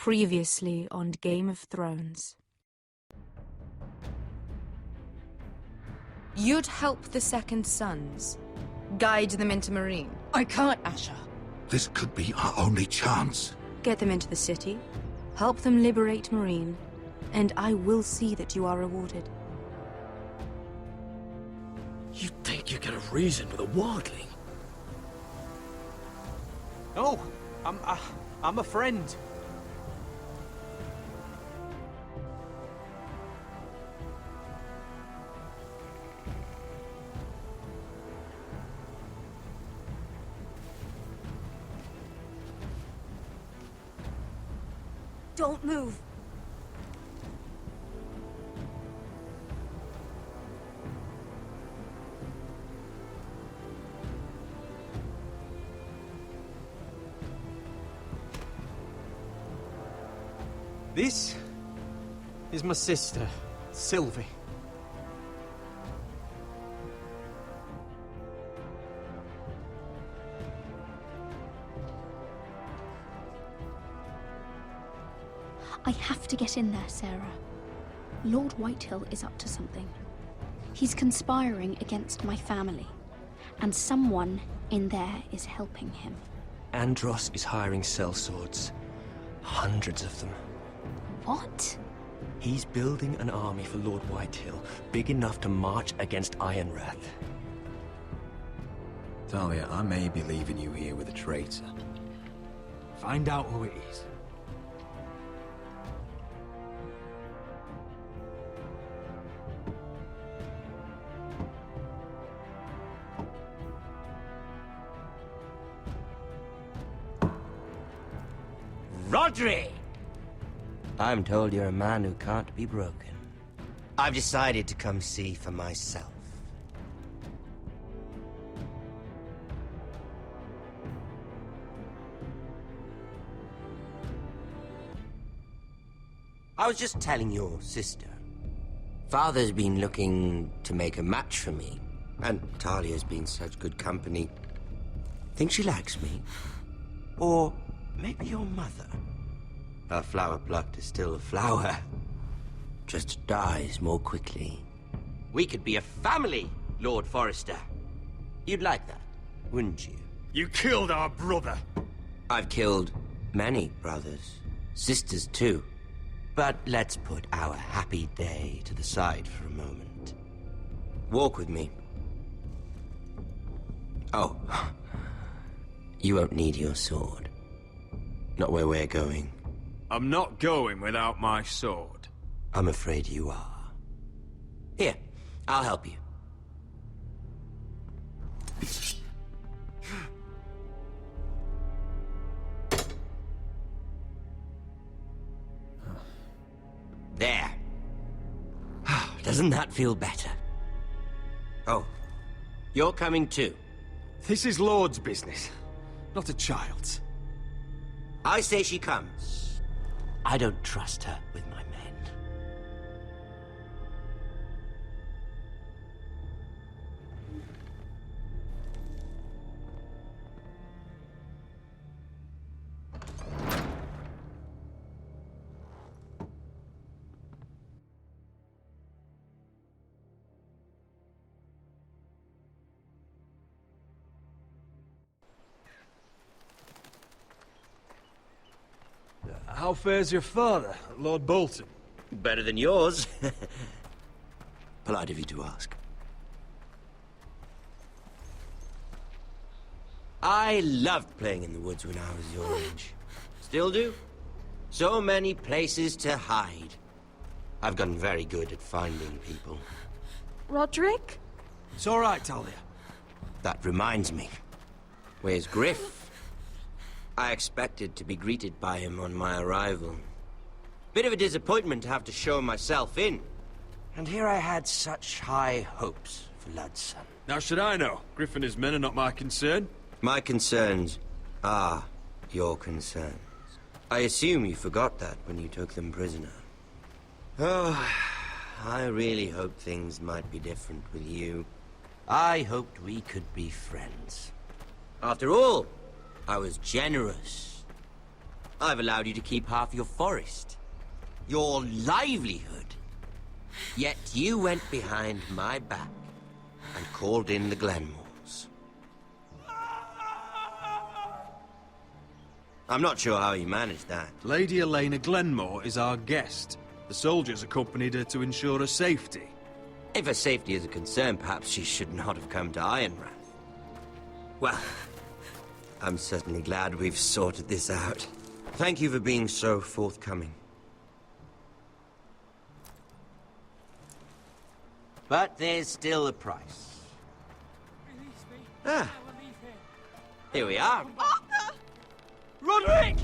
Previously on Game of Thrones. You'd help the Second Sons, guide them into Meereen. I can't, Asher. This could be our only chance. Get them into the city, help them liberate Meereen, and I will see that you are rewarded. You think you can have reason with a wardling? No, I'm a friend. Don't move. This is my sister, Sylvie. I have to get in there, Sarah. Lord Whitehill is up to something. He's conspiring against my family, and someone in there is helping him. Andros is hiring sellswords. Hundreds of them. What? He's building an army for Lord Whitehill, big enough to march against Ironrath. Talia, I may be leaving you here with a traitor. Find out who it is. Rodri! I'm told you're a man who can't be broken. I've decided to come see for myself. I was just telling your sister. Father's been looking to make a match for me, and Talia's been such good company. Think she likes me? Or maybe your mother? A flower plucked is still a flower. Just dies more quickly. We could be a family, Lord Forrester. You'd like that, wouldn't you? You killed our brother! I've killed many brothers. Sisters, too. But let's put our happy day to the side for a moment. Walk with me. Oh. You won't need your sword. Not where we're going. I'm not going without my sword. I'm afraid you are. Here, I'll help you. There. Doesn't that feel better? Oh, you're coming too. This is Lord's business, not a child's. I say she comes. I don't trust her with my men. How fares your father, Lord Bolton? Better than yours. Polite of you to ask. I loved playing in the woods when I was your age. Still do. So many places to hide. I've gotten very good at finding people. Roderick? It's all right, Talia. That reminds me. Where's Griff? I expected to be greeted by him on my arrival. Bit of a disappointment to have to show myself in. And here I had such high hopes for Ludson. Now should I know? Griff and his men are not my concern. My concerns are your concerns. I assume you forgot that when you took them prisoner. Oh, I really hoped things might be different with you. I hoped we could be friends. After all, I was generous. I've allowed you to keep half your forest. Your livelihood. Yet you went behind my back and called in the Glenmores. I'm not sure how you managed that. Lady Elena Glenmore is our guest. The soldiers accompanied her to ensure her safety. If her safety is a concern, perhaps she should not have come to Ironrath. Well, I'm certainly glad we've sorted this out. Thank you for being so forthcoming. But there's still a price. Ah, here we are. Arthur! Roderick!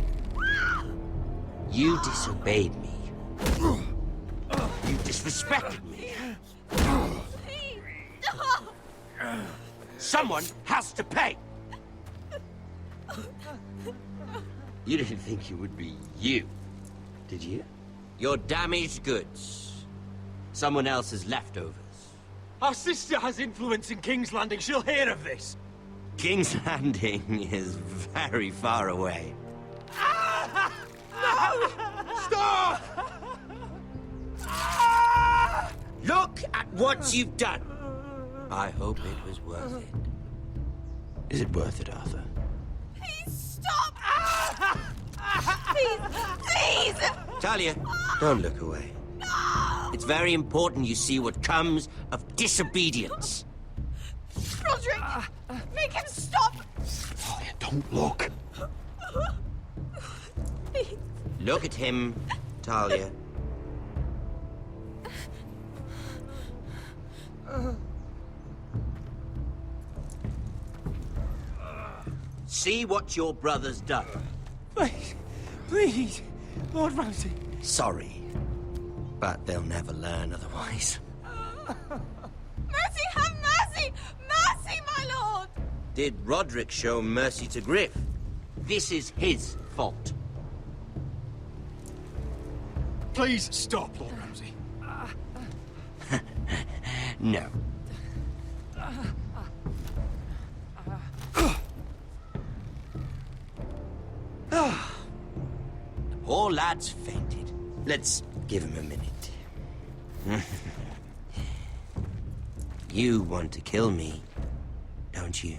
You disobeyed me. You disrespected me. Please! Stop! Someone has to pay! You didn't think it would be you, did you? Your damaged goods. Someone else's leftovers. Our sister has influence in King's Landing. She'll hear of this. King's Landing is very far away. Stop! Look at what you've done! I hope it was worth it. Is it worth it, Arthur? Please stop! Please! Please! Talia, don't look away. No! It's very important you see what comes of disobedience. Roderick! Make him stop! Talia, don't look. Please. Look at him, Talia. See what your brother's done. Please, Lord Ramsay. Sorry, but they'll never learn otherwise. Mercy, have mercy! Mercy, my lord! Did Roderick show mercy to Griff? This is his fault. Please stop, Lord Ramsay. No. The poor lad's fainted. Let's give him a minute. You want to kill me, don't you?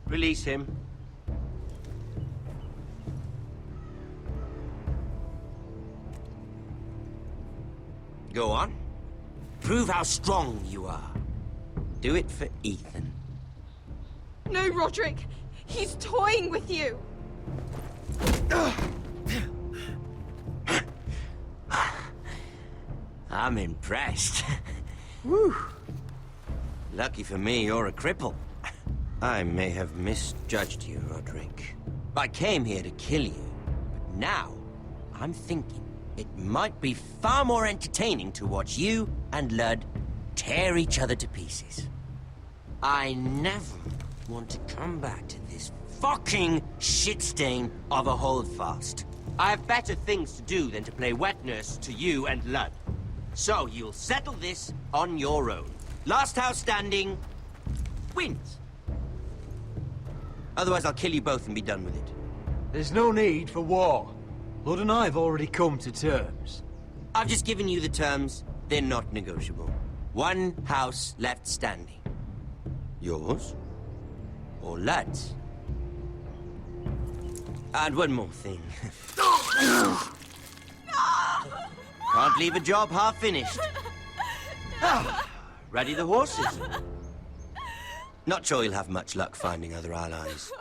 Release him. Go on. Prove how strong you are. Do it for Ethan. No, Roderick! He's toying with you! I'm impressed. Whew. Lucky for me, you're a cripple. I may have misjudged you, Roderick. I came here to kill you, but now I'm thinking it might be far more entertaining to watch you and Ludd tear each other to pieces. I never want to come back to this fucking shit stain of a holdfast. I have better things to do than to play wet nurse to you and Ludd. So you'll settle this on your own. Last house standing wins. Otherwise I'll kill you both and be done with it. There's no need for war. Lord and I have already come to terms. I've just given you the terms. They're not negotiable. One house left standing. Yours or Ludd's? And one more thing. Can't leave a job half finished. Ready the horses? Not sure you'll have much luck finding other allies.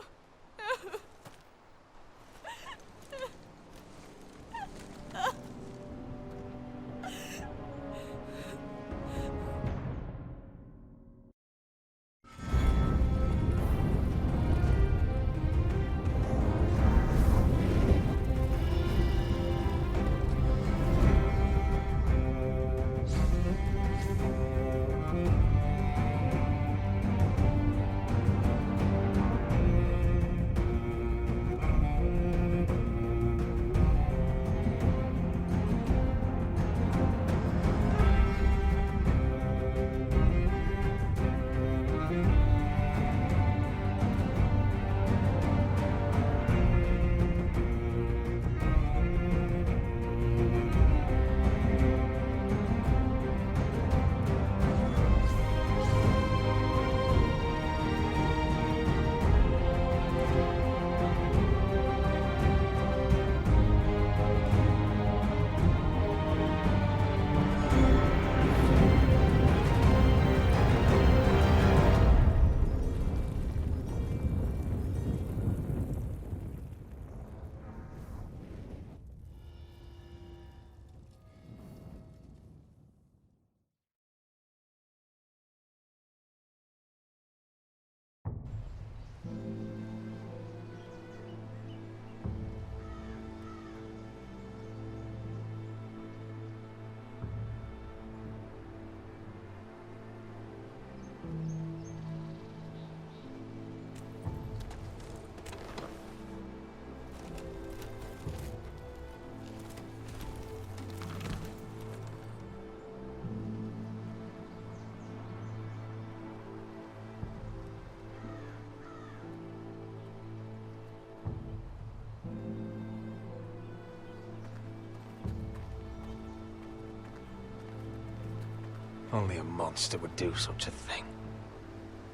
Only a monster would do such a thing.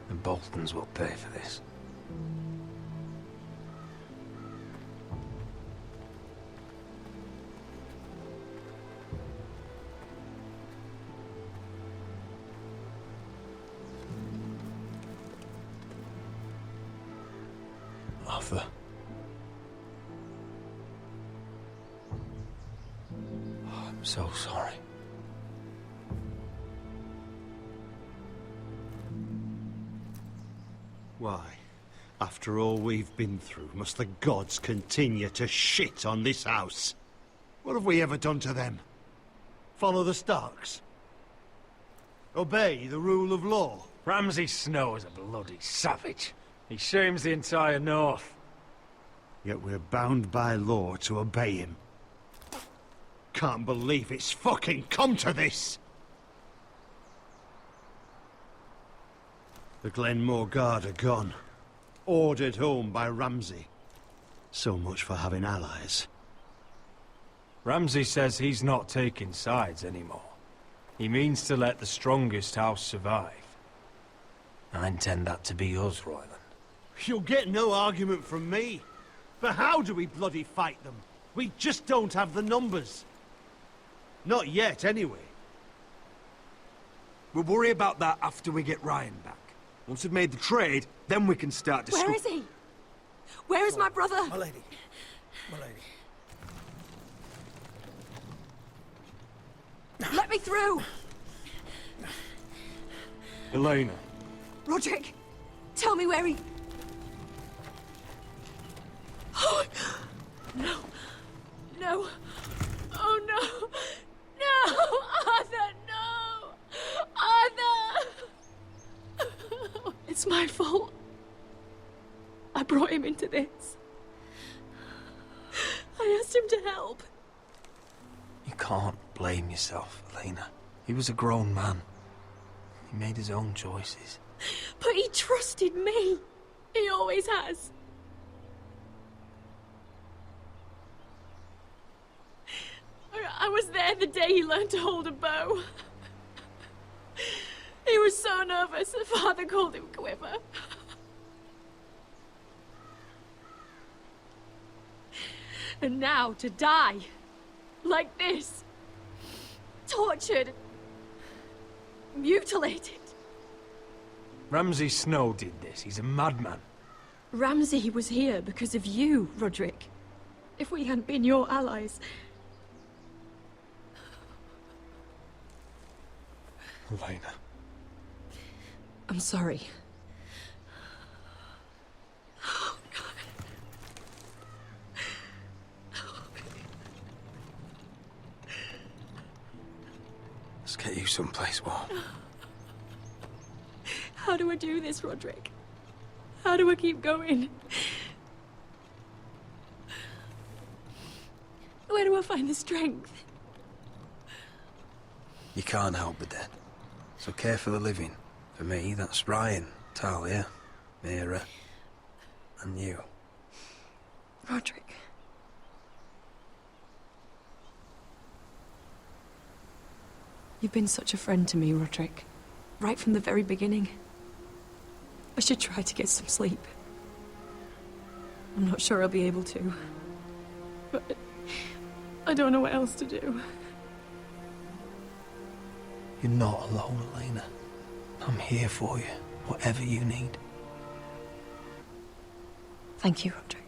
The Boltons will pay for this. Arthur. Oh, I'm so sorry. Why? After all we've been through, must the gods continue to shit on this house? What have we ever done to them? Follow the Starks? Obey the rule of law? Ramsay Snow is a bloody savage. He shames the entire North. Yet we're bound by law to obey him. Can't believe it's fucking come to this! The Glenmore Guard are gone. Ordered home by Ramsay. So much for having allies. Ramsay says he's not taking sides anymore. He means to let the strongest house survive. I intend that to be us, Royland. You'll get no argument from me. But how do we bloody fight them? We just don't have the numbers. Not yet, anyway. We'll worry about that after we get Ryan back. Once we've made the trade, then we can start to Where is he? Where is my brother? My lady. My lady. Let me through! Elena. Roderick, tell me where he... Oh, no. No. Oh, no. No! Arthur, no! Arthur! It's my fault. I brought him into this. I asked him to help. You can't blame yourself, Elena. He was a grown man. He made his own choices. But he trusted me. He always has. I was there the day he learned to hold a bow. He was so nervous, Father called him Quiver. And now to die. Like this. Tortured. Mutilated. Ramsay Snow did this. He's a madman. Ramsay was here because of you, Roderick. If we hadn't been your allies... Elena. I'm sorry. Oh, God. Let's get you someplace warm. How do I do this, Roderick? How do I keep going? Where do I find the strength? You can't help the dead. So care for the living. For me, that's Ryan, Talia, Mira, and you. Roderick. You've been such a friend to me, Roderick. Right from the very beginning. I should try to get some sleep. I'm not sure I'll be able to. But I don't know what else to do. You're not alone, Elena. I'm here for you, whatever you need. Thank you, Roderick.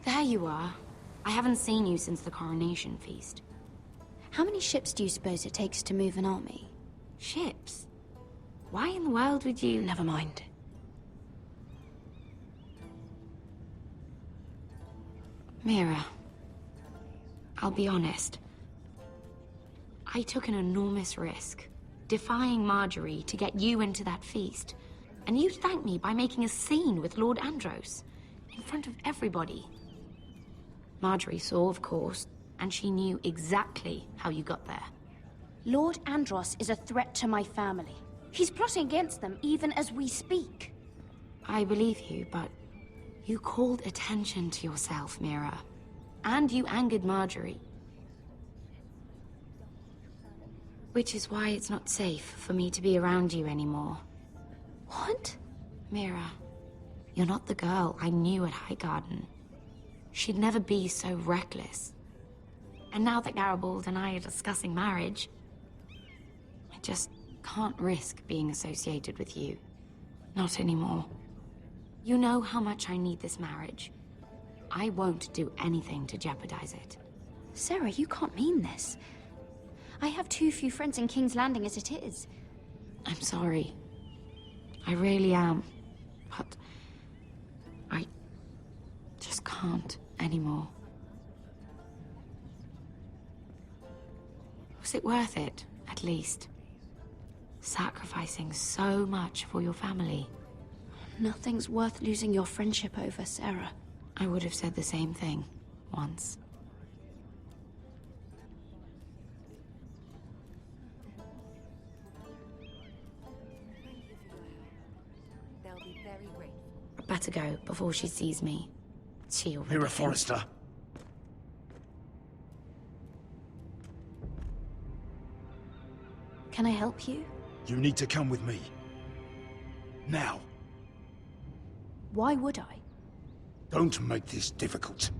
There you are. I haven't seen you since the coronation feast. How many ships do you suppose it takes to move an army? Ships? Why in the world would you... Never mind. Mira, I'll be honest. I took an enormous risk, defying Marjorie to get you into that feast. And you thanked me by making a scene with Lord Andros, in front of everybody. Marjorie saw, of course, and she knew exactly how you got there. Lord Andros is a threat to my family. He's plotting against them even as we speak. I believe you, but you called attention to yourself, Mira. And you angered Marjorie. Which is why it's not safe for me to be around you anymore. What? Mira, you're not the girl I knew at Highgarden. She'd never be so reckless. And now that Garibald and I are discussing marriage, I just can't risk being associated with you. Not anymore. You know how much I need this marriage. I won't do anything to jeopardize it. Sarah, you can't mean this. I have too few friends in King's Landing as it is. I'm sorry. I really am. But I just can't anymore. Was it worth it, at least? Sacrificing so much for your family. Nothing's worth losing your friendship over, Sarah. I would have said the same thing once. Better go before she sees me. She already Mira thinks- Forrester. Can I help you? You need to come with me. Now. Why would I? Don't make this difficult.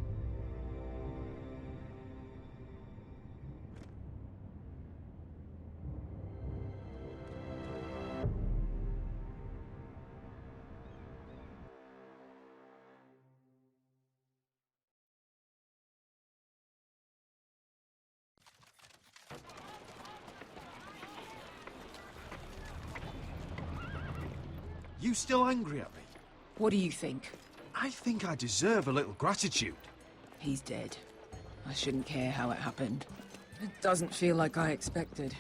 You still angry at me? What do you think? I think I deserve a little gratitude. He's dead. I shouldn't care how it happened. It doesn't feel like I expected.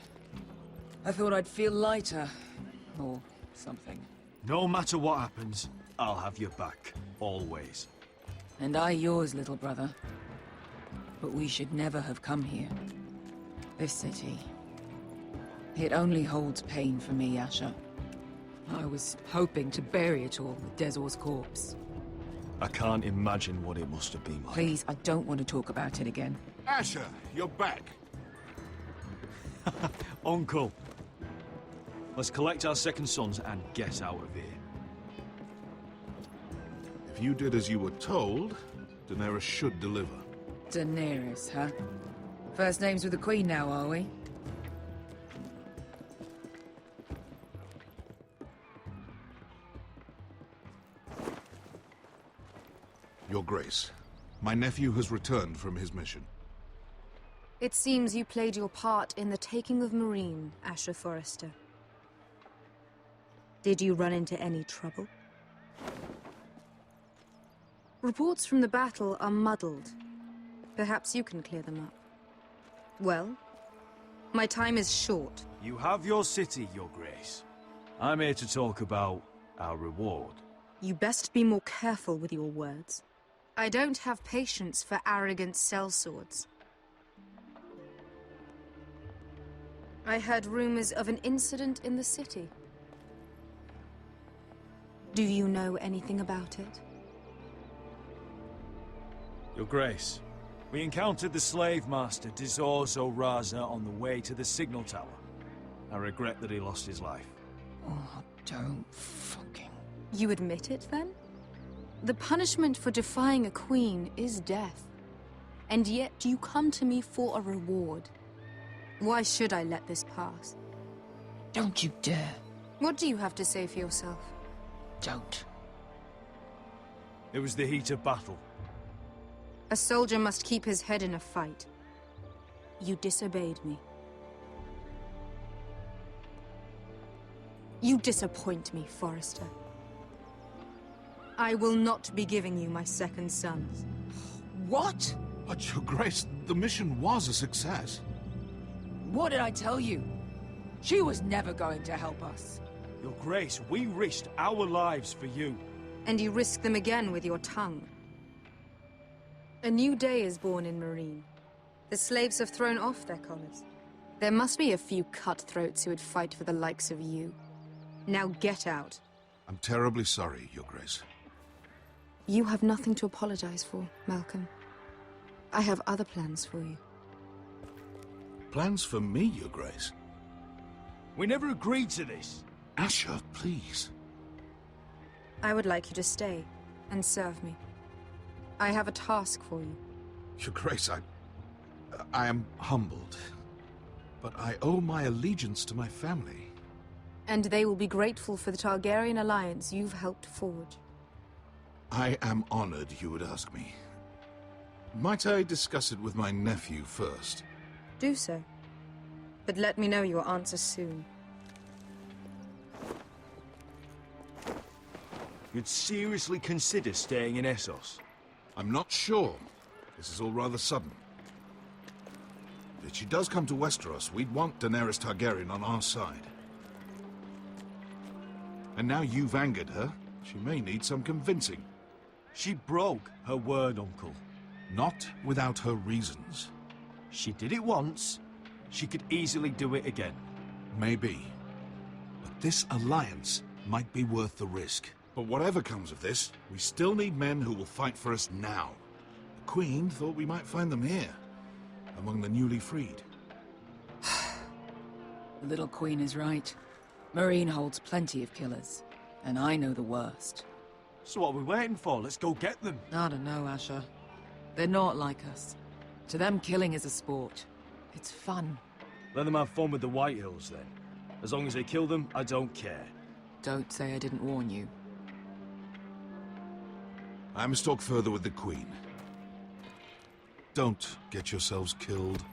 I thought I'd feel lighter. Or something. No matter what happens, I'll have your back. Always. And I yours, little brother. But we should never have come here. This city. It only holds pain for me, Asher. I was hoping to bury it all with Dezor's corpse. I can't imagine what it must have been like. Please, I don't want to talk about it again. Asher, you're back. Uncle. Let's collect our second sons and get out of here. If you did as you were told, Daenerys should deliver. Daenerys, huh? First names with the Queen now, are we? Your Grace, my nephew has returned from his mission. It seems you played your part in the taking of Marine, Asher Forrester. Did you run into any trouble? Reports from the battle are muddled. Perhaps you can clear them up. Well, my time is short. You have your city, Your Grace. I'm here to talk about our reward. You best be more careful with your words. I don't have patience for arrogant sellswords. I heard rumors of an incident in the city. Do you know anything about it? Your Grace, we encountered the slave master Dizor Zoraza on the way to the signal tower. I regret that he lost his life. Oh, don't fucking... You admit it, then? The punishment for defying a queen is death. And yet you come to me for a reward. Why should I let this pass? Don't you dare. What do you have to say for yourself? Don't. It was the heat of battle. A soldier must keep his head in a fight. You disobeyed me. You disappoint me, Forrester. I will not be giving you my second sons. What? But, Your Grace, the mission was a success. What did I tell you? She was never going to help us. Your Grace, we risked our lives for you. And you risk them again with your tongue. A new day is born in Marine. The slaves have thrown off their collars. There must be a few cutthroats who would fight for the likes of you. Now get out. I'm terribly sorry, Your Grace. You have nothing to apologize for, Malcolm. I have other plans for you. Plans for me, Your Grace? We never agreed to this. Asher, please. I would like you to stay and serve me. I have a task for you. Your Grace, I am humbled. But I owe my allegiance to my family. And they will be grateful for the Targaryen alliance you've helped forge. I am honored you would ask me. Might I discuss it with my nephew first? Do so. But let me know your answer soon. You'd seriously consider staying in Essos? I'm not sure. This is all rather sudden. If she does come to Westeros, we'd want Daenerys Targaryen on our side. And now you've angered her, she may need some convincing. She broke her word, Uncle. Not without her reasons. She did it once. She could easily do it again. Maybe. But this alliance might be worth the risk. But whatever comes of this, we still need men who will fight for us now. The Queen thought we might find them here, among the newly freed. The little queen is right. Marine holds plenty of killers, and I know the worst. So what are we waiting for? Let's go get them. I don't know, Asher. They're not like us. To them, killing is a sport. It's fun. Let them have fun with the Whitehills, then. As long as they kill them, I don't care. Don't say I didn't warn you. I must talk further with the Queen. Don't get yourselves killed.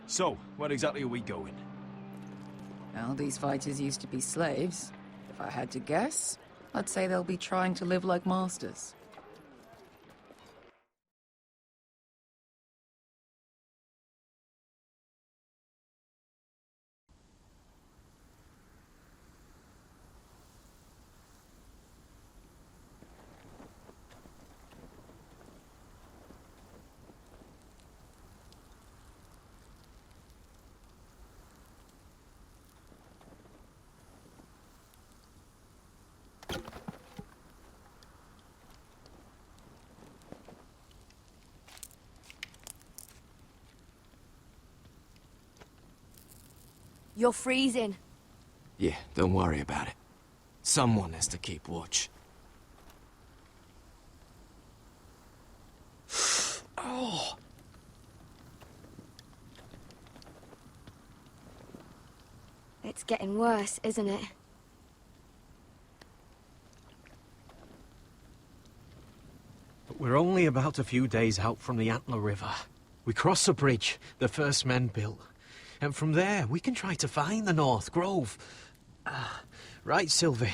So, where exactly are we going? Well, these fighters used to be slaves. If I had to guess, I'd say they'll be trying to live like masters. You're freezing. Yeah, don't worry about it. Someone has to keep watch. Oh! It's getting worse, isn't it? But we're only about a few days out from the Antler River. We cross a bridge the first men built. And from there, we can try to find the North Grove. Right, Sylvie?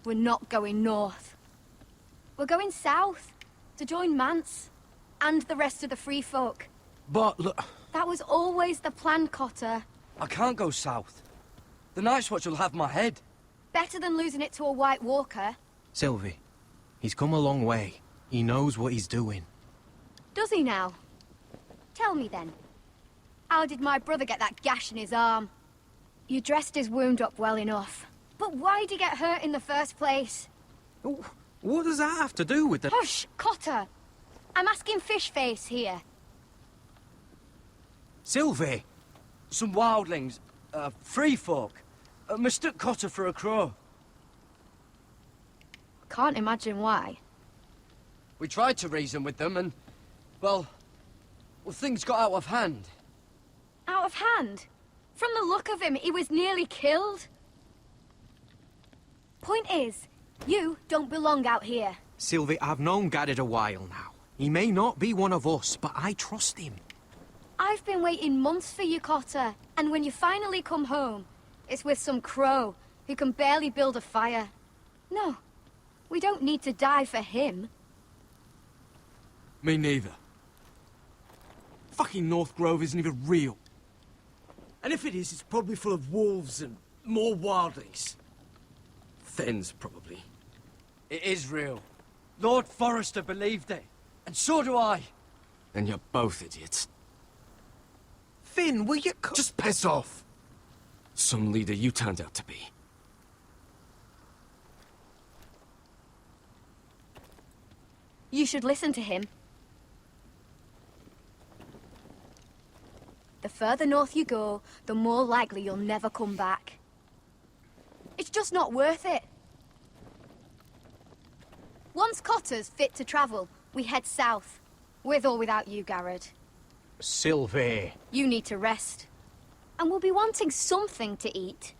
We're not going north. We're going south, to join Mance, and the rest of the Free Folk. But look... That was always the plan, Cotter. I can't go south. The Night's Watch will have my head. Better than losing it to a White Walker. Sylvie, he's come a long way. He knows what he's doing. Does he now? Tell me then. How did my brother get that gash in his arm? You dressed his wound up well enough. But why'd he get hurt in the first place? What does that have to do with the... Hush, Cotter! I'm asking Fishface here. Sylvie! Some wildlings, free folk, mistook Cotter for a crow. Can't imagine why. We tried to reason with them and, well, things got out of hand. Out of hand? From the look of him, he was nearly killed. Point is, you don't belong out here. Sylvie, I've known Gaddard a while now. He may not be one of us, but I trust him. I've been waiting months for you, Cotter. And when you finally come home, it's with some crow who can barely build a fire. No, we don't need to die for him. Me neither. Fucking North Grove isn't even real. And if it is, it's probably full of wolves and more wildlings. Thens, probably. It is real. Lord Forrester believed it, and so do I. Then you're both idiots. Finn, will you Just piss off! Some leader you turned out to be. You should listen to him. The further north you go, the more likely you'll never come back. It's just not worth it. Once Cotter's fit to travel, we head south. With or without you, Garrett. Sylvie. You need to rest. And we'll be wanting something to eat.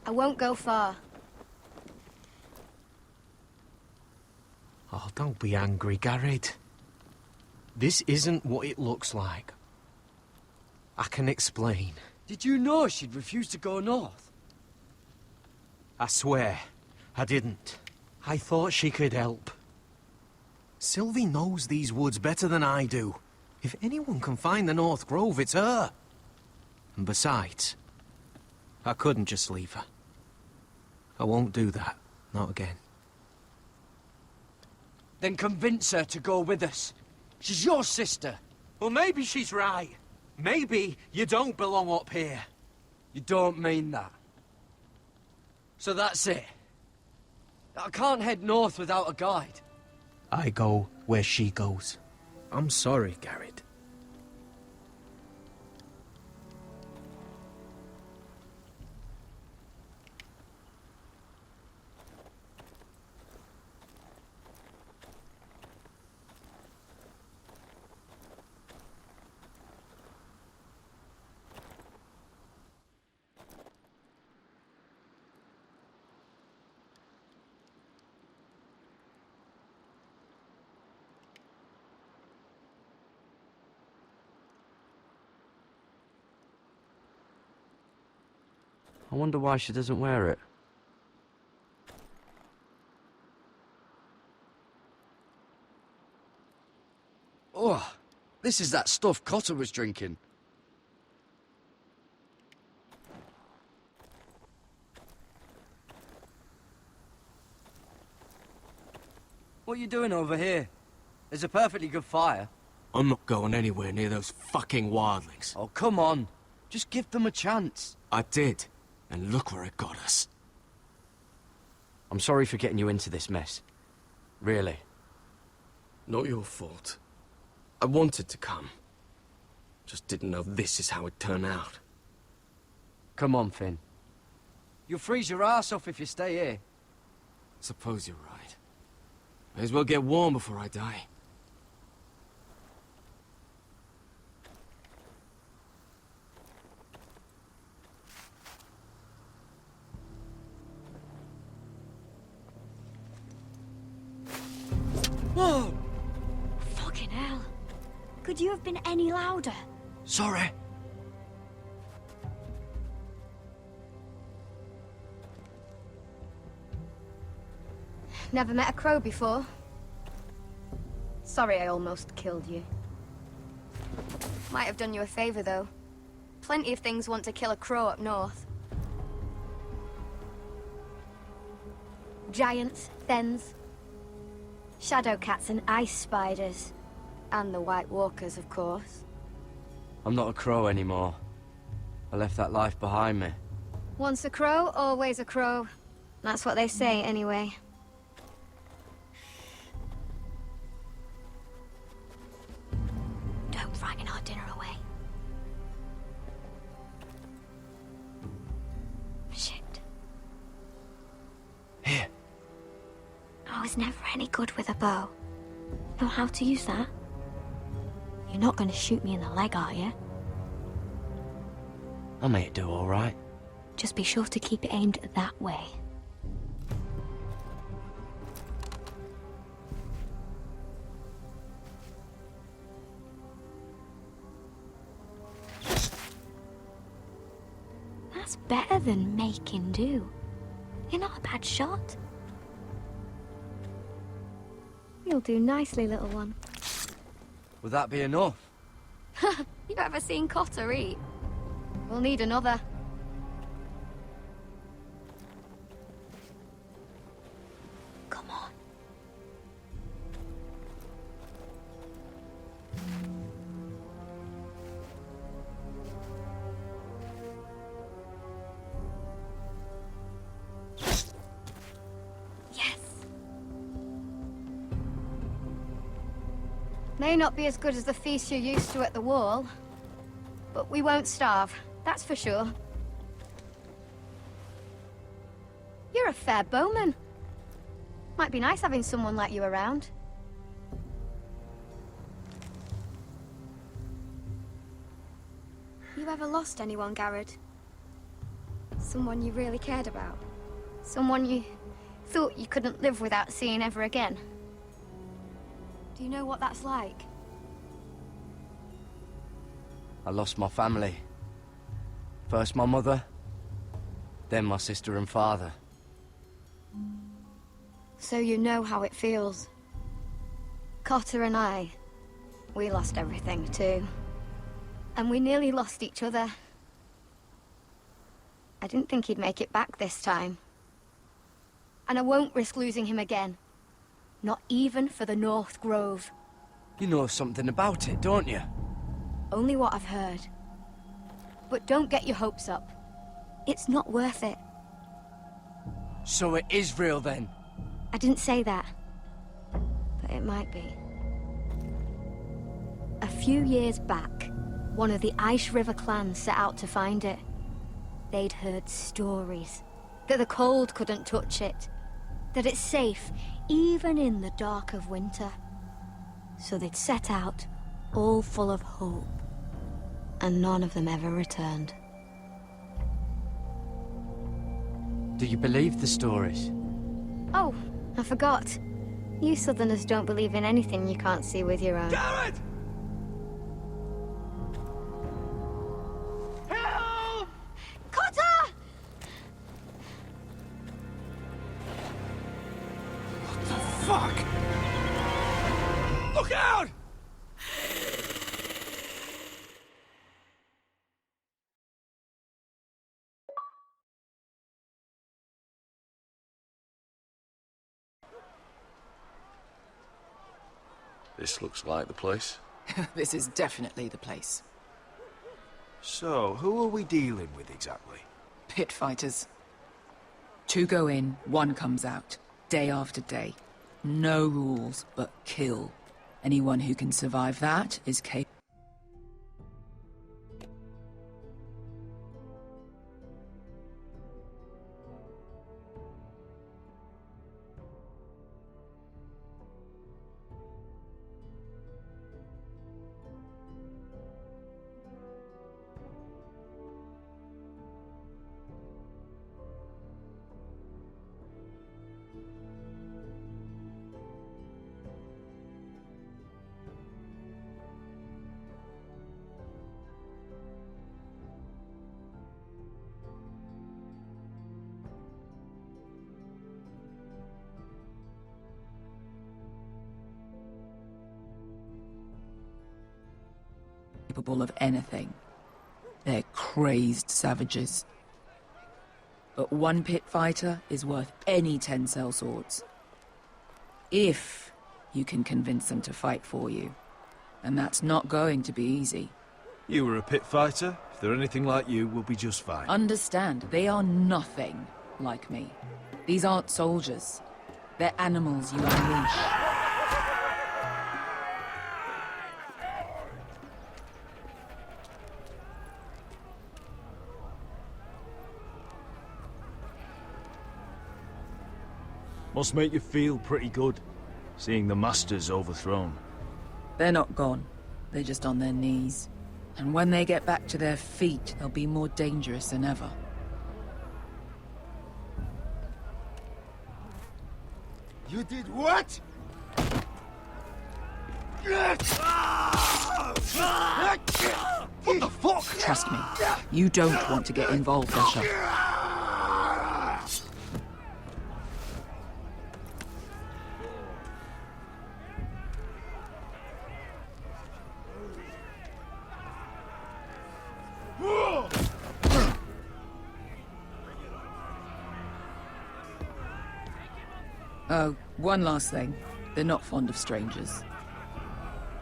I won't go far. Oh, don't be angry, Garrett. This isn't what it looks like. I can explain. Did you know she'd refuse to go north? I swear, I didn't. I thought she could help. Sylvie knows these woods better than I do. If anyone can find the North Grove, it's her. And besides, I couldn't just leave her. I won't do that. Not again. Then convince her to go with us. She's your sister. Well, maybe she's right. Maybe you don't belong up here. You don't mean that. So that's it. I can't head north without a guide. I go where she goes. I'm sorry, Garrett. I wonder why she doesn't wear it. Oh, this is that stuff Cotter was drinking. What are you doing over here? There's a perfectly good fire. I'm not going anywhere near those fucking wildlings. Oh, come on. Just give them a chance. I did, and look where it got us. I'm sorry for getting you into this mess. Really. Not your fault. I wanted to come. Just didn't know this is how it'd turn out. Come on, Finn. You'll freeze your ass off if you stay here. Suppose you're right. May as well get warm before I die. Whoa! Fucking hell. Could you have been any louder? Sorry. Never met a crow before. Sorry I almost killed you. Might have done you a favor, though. Plenty of things want to kill a crow up north. Giants, thens, shadow cats and ice spiders. And the White Walkers, of course. I'm not a crow anymore. I left that life behind me. Once a crow, always a crow. That's what they say, anyway. Don't frighten our dinner away. Shit. Here. I was never any good with a bow. Know how to use that? You're not going to shoot me in the leg, are you? I may do all right. Just be sure to keep it aimed that way. That's better than making do. You're not a bad shot. You'll do nicely, little one. Would that be enough? You ever seen Cotter eat? We'll need another. Come on. May not be as good as the feast you're used to at the wall, but we won't starve, that's for sure. You're a fair bowman. Might be nice having someone like you around. You ever lost anyone, Garrett? Someone you really cared about? Someone you thought you couldn't live without seeing ever again? Do you know what that's like? I lost my family. First my mother, then my sister and father. So you know how it feels. Cotter and I, we lost everything too. And we nearly lost each other. I didn't think he'd make it back this time. And I won't risk losing him again. Not even for the North Grove. You know something about it, don't you? Only what I've heard. But don't get your hopes up. It's not worth it. So it is real then? I didn't say that. But it might be. A few years back, one of the Ice River clans set out to find it. They'd heard stories. That the cold couldn't touch it. That it's safe, even in the dark of winter. So they'd set out, all full of hope. And none of them ever returned. Do you believe the stories? Oh, I forgot. You Southerners don't believe in anything you can't see with your own. Garrett! Cotter! What the fuck? Look out! This looks like the place. This is definitely the place. So, who are we dealing with exactly? Pit fighters. 2 go in, 1 comes out. Day after day. No rules, but kill. Anyone who can survive that is capable. Capable of anything. They're crazed savages. But 1 pit fighter is worth any 10 sellswords. If you can convince them to fight for you. And that's not going to be easy. You were a pit fighter. If they're anything like you, we'll be just fine. Understand, they are nothing like me. These aren't soldiers. They're animals you unleash. Must make you feel pretty good, seeing the Masters overthrown. They're not gone. They're just on their knees. And when they get back to their feet, they'll be more dangerous than ever. You did what? What the fuck? Trust me, you don't want to get involved, Asher. Oh, one last thing. They're not fond of strangers.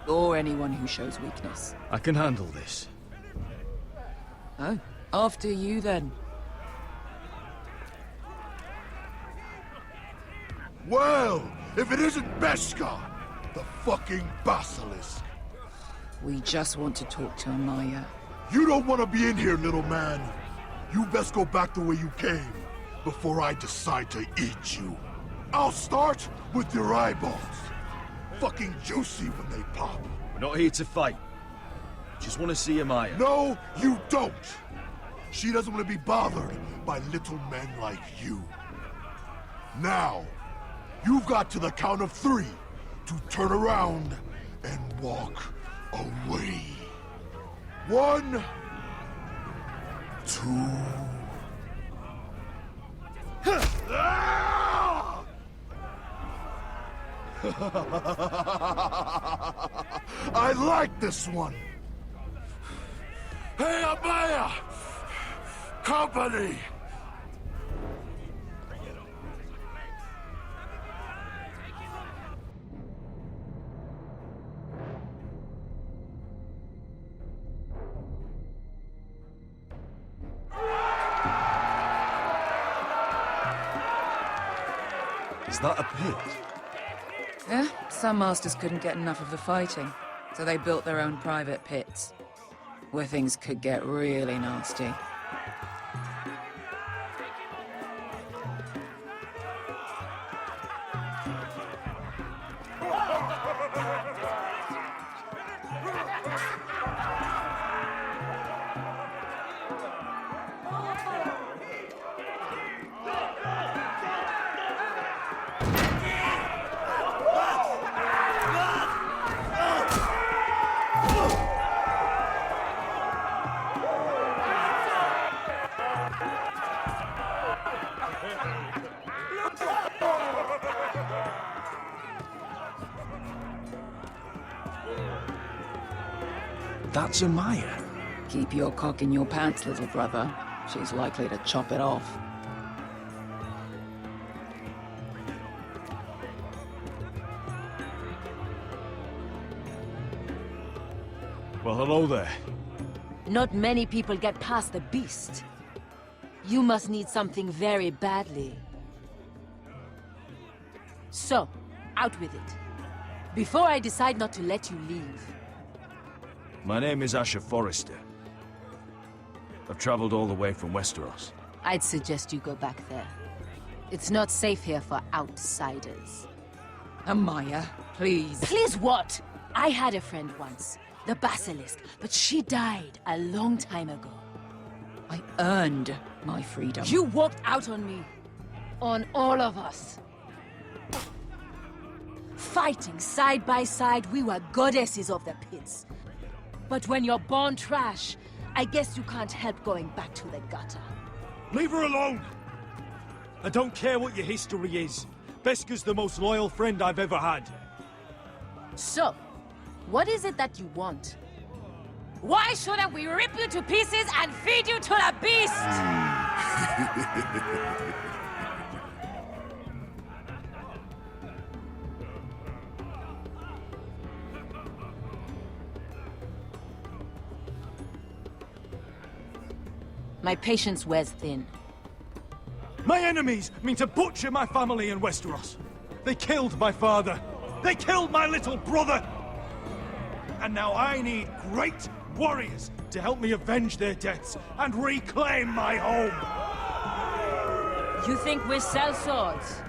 Or anyone who shows weakness. I can handle this. Oh, after you then. Well, if it isn't Beskar! The fucking basilisk. We just want to talk to Amaya. You don't want to be in here, little man. You best go back the way you came, before I decide to eat you. I'll start with your eyeballs. Fucking juicy when they pop. We're not here to fight. Just want to see Amaya. No, you don't. She doesn't want to be bothered by little men like you. Now, you've got to the count of 3 to turn around and walk away. 1, 2... I like this one. Hey, Amaya! Company! Is that a pit? Yeah, some masters couldn't get enough of the fighting, so they built their own private pits, where things could get really nasty. That's Amaya. Keep your cock in your pants, little brother. She's likely to chop it off. Well, hello there. Not many people get past the beast. You must need something very badly. So, out with it. Before I decide not to let you leave. My name is Asher Forrester. I've traveled all the way from Westeros. I'd suggest you go back there. It's not safe here for outsiders. Amaya, please. Please what? I had a friend once, the Basilisk, but she died a long time ago. I earned my freedom. You walked out on me. On all of us. Fighting side by side, we were goddesses of the pits. But when you're born trash, I guess you can't help going back to the gutter. Leave her alone! I don't care what your history is. Beskha's the most loyal friend I've ever had. So, what is it that you want? Why shouldn't we rip you to pieces and feed you to the beast? My patience wears thin. My enemies mean to butcher my family in Westeros. They killed my father. They killed my little brother. And now I need great warriors to help me avenge their deaths and reclaim my home. You think we sell swords?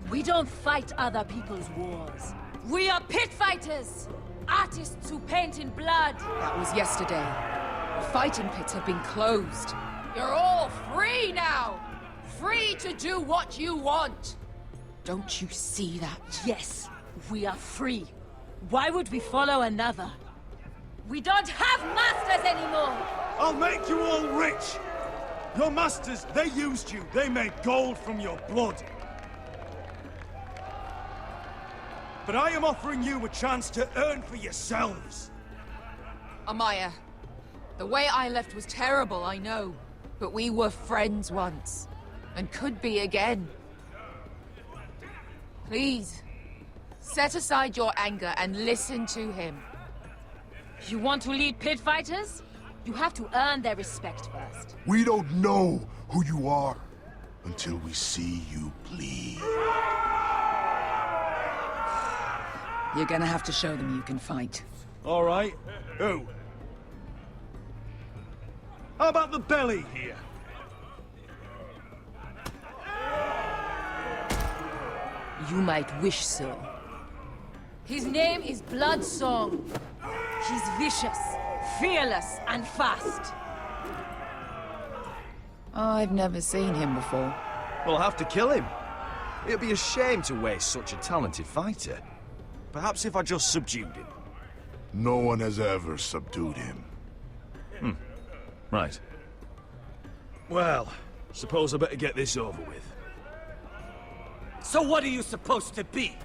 We don't fight other people's wars. We are pit fighters! Artists who paint in blood! That was yesterday. The fighting pits have been closed. You're all free now! Free to do what you want! Don't you see that? Yes, we are free. Why would we follow another? We don't have masters anymore! I'll make you all rich! Your masters, they used you. They made gold from your blood. But I am offering you a chance to earn for yourselves. Amaya, the way I left was terrible, I know. But we were friends once. And could be again. Please, set aside your anger and listen to him. You want to lead pit fighters? You have to earn their respect first. We don't know who you are until we see you bleed. You're gonna have to show them you can fight. All right. Who? How about the belly here? You might wish so. His name is Bloodsong. He's vicious, fearless, and fast. I've never seen him before. We'll have to kill him. It'd be a shame to waste such a talented fighter. Perhaps if I just subdued him. No one has ever subdued him. Right. Well, suppose I better get this over with. So what are you supposed to be?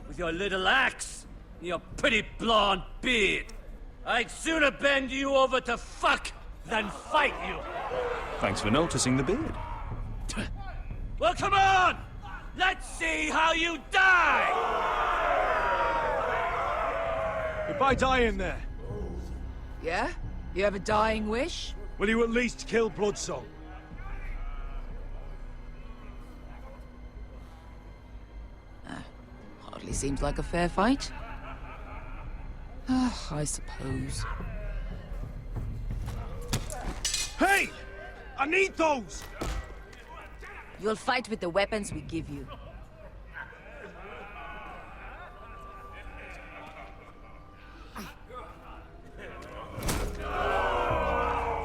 With your little axe and your pretty blonde beard? I'd sooner bend you over to fuck than fight you. Thanks for noticing the beard. Well, come on! Let's see how you die! If I die in there, Yeah? You have a dying wish? will you at least kill Bloodsong? Hardly seems like a fair fight. I suppose. Hey! I need those! You'll fight with the weapons we give you.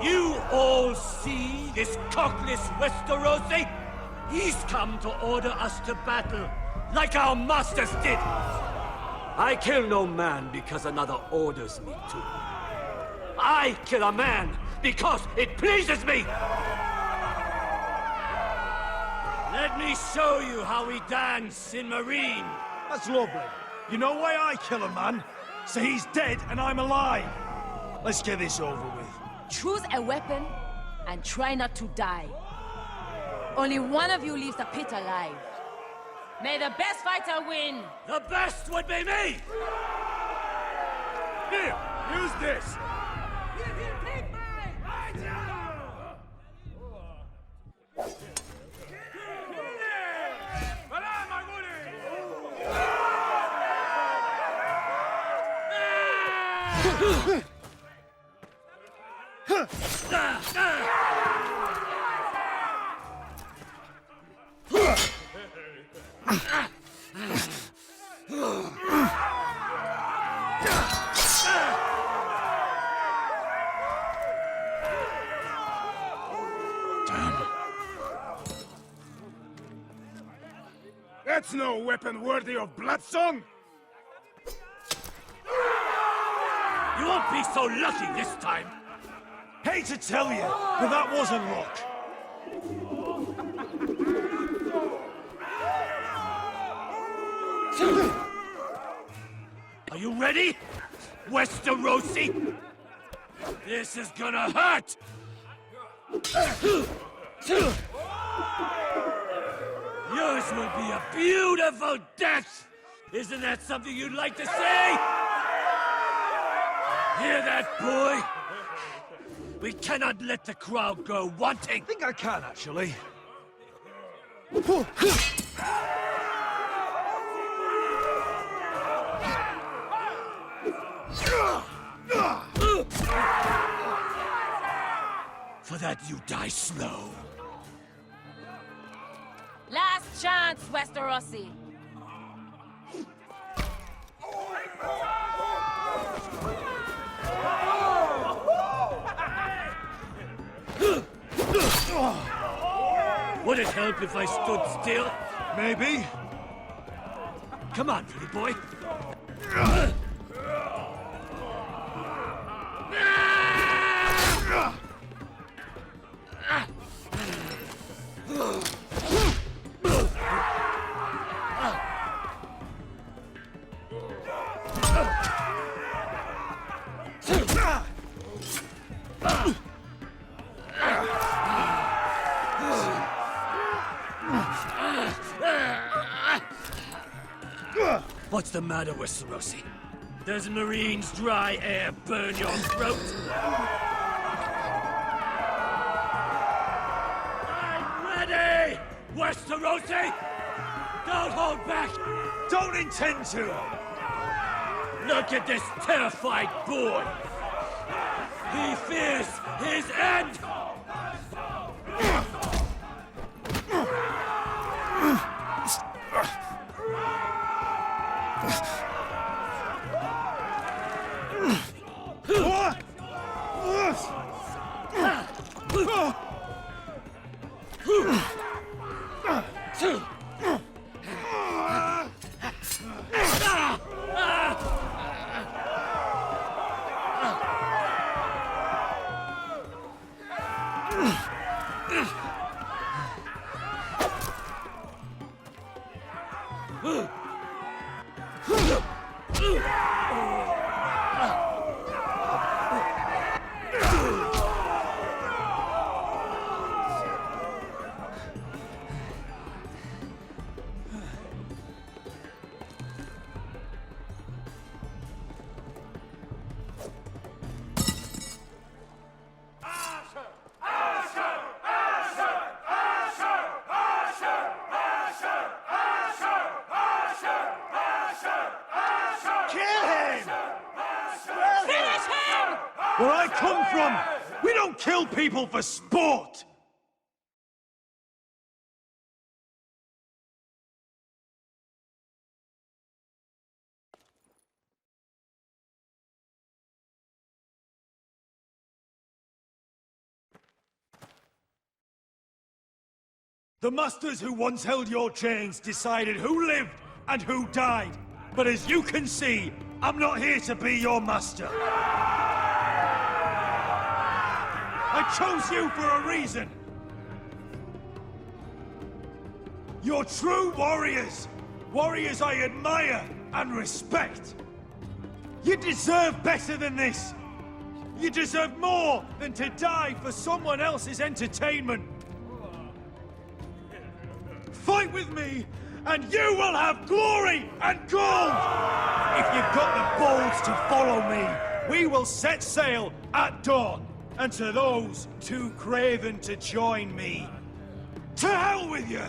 You all see this cockless Westerosi? He's come to order us to battle, like our masters did. I kill no man because another orders me to. I kill a man because it pleases me! Let me show you how we dance in Marine. That's lovely. You know why I kill a man? So he's dead and I'm alive. Let's get this over with. Choose a weapon and try not to die. Only one of you leaves the pit alive. May the best fighter win! The best would be me! Here, use this. That's no weapon worthy of Bloodsong! You won't be so lucky this time! Hate to tell you, but that wasn't luck. Are you ready, Westerosi? This is gonna hurt! Yours will be a beautiful death! Isn't that something you'd like to say? Hear that, boy? We cannot let the crowd go wanting! I think I can, actually. For that, you die slow. Last chance, Westerosi. Would it help if I stood still? Maybe. Come on, pretty boy. What's the matter, Westerosi? Does Marine's dry air burn your throat? I'm ready! Westerosi! Don't hold back! Don't intend to! Look at this terrified boy! He fears his end! Where I come from, we don't kill people for sport! The masters who once held your chains decided who lived and who died. But as you can see, I'm not here to be your master. I chose you for a reason. You're true warriors. Warriors I admire and respect. You deserve better than this. You deserve more than to die for someone else's entertainment. Fight with me, and you will have glory and gold! If you've got the balls to follow me, we will set sail at dawn. And to those too craven to join me, to hell with you!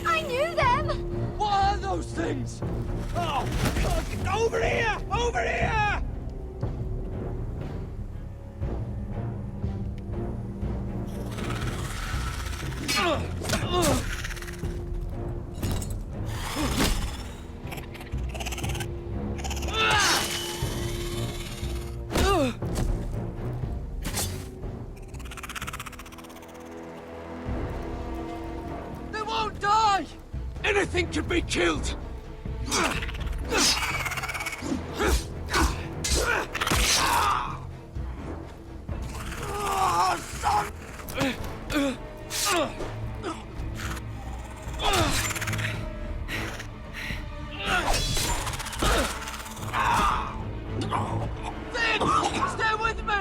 I knew them! What are those things? Oh, God, over here! Over here! They won't die! Anything can be killed! Stay with me!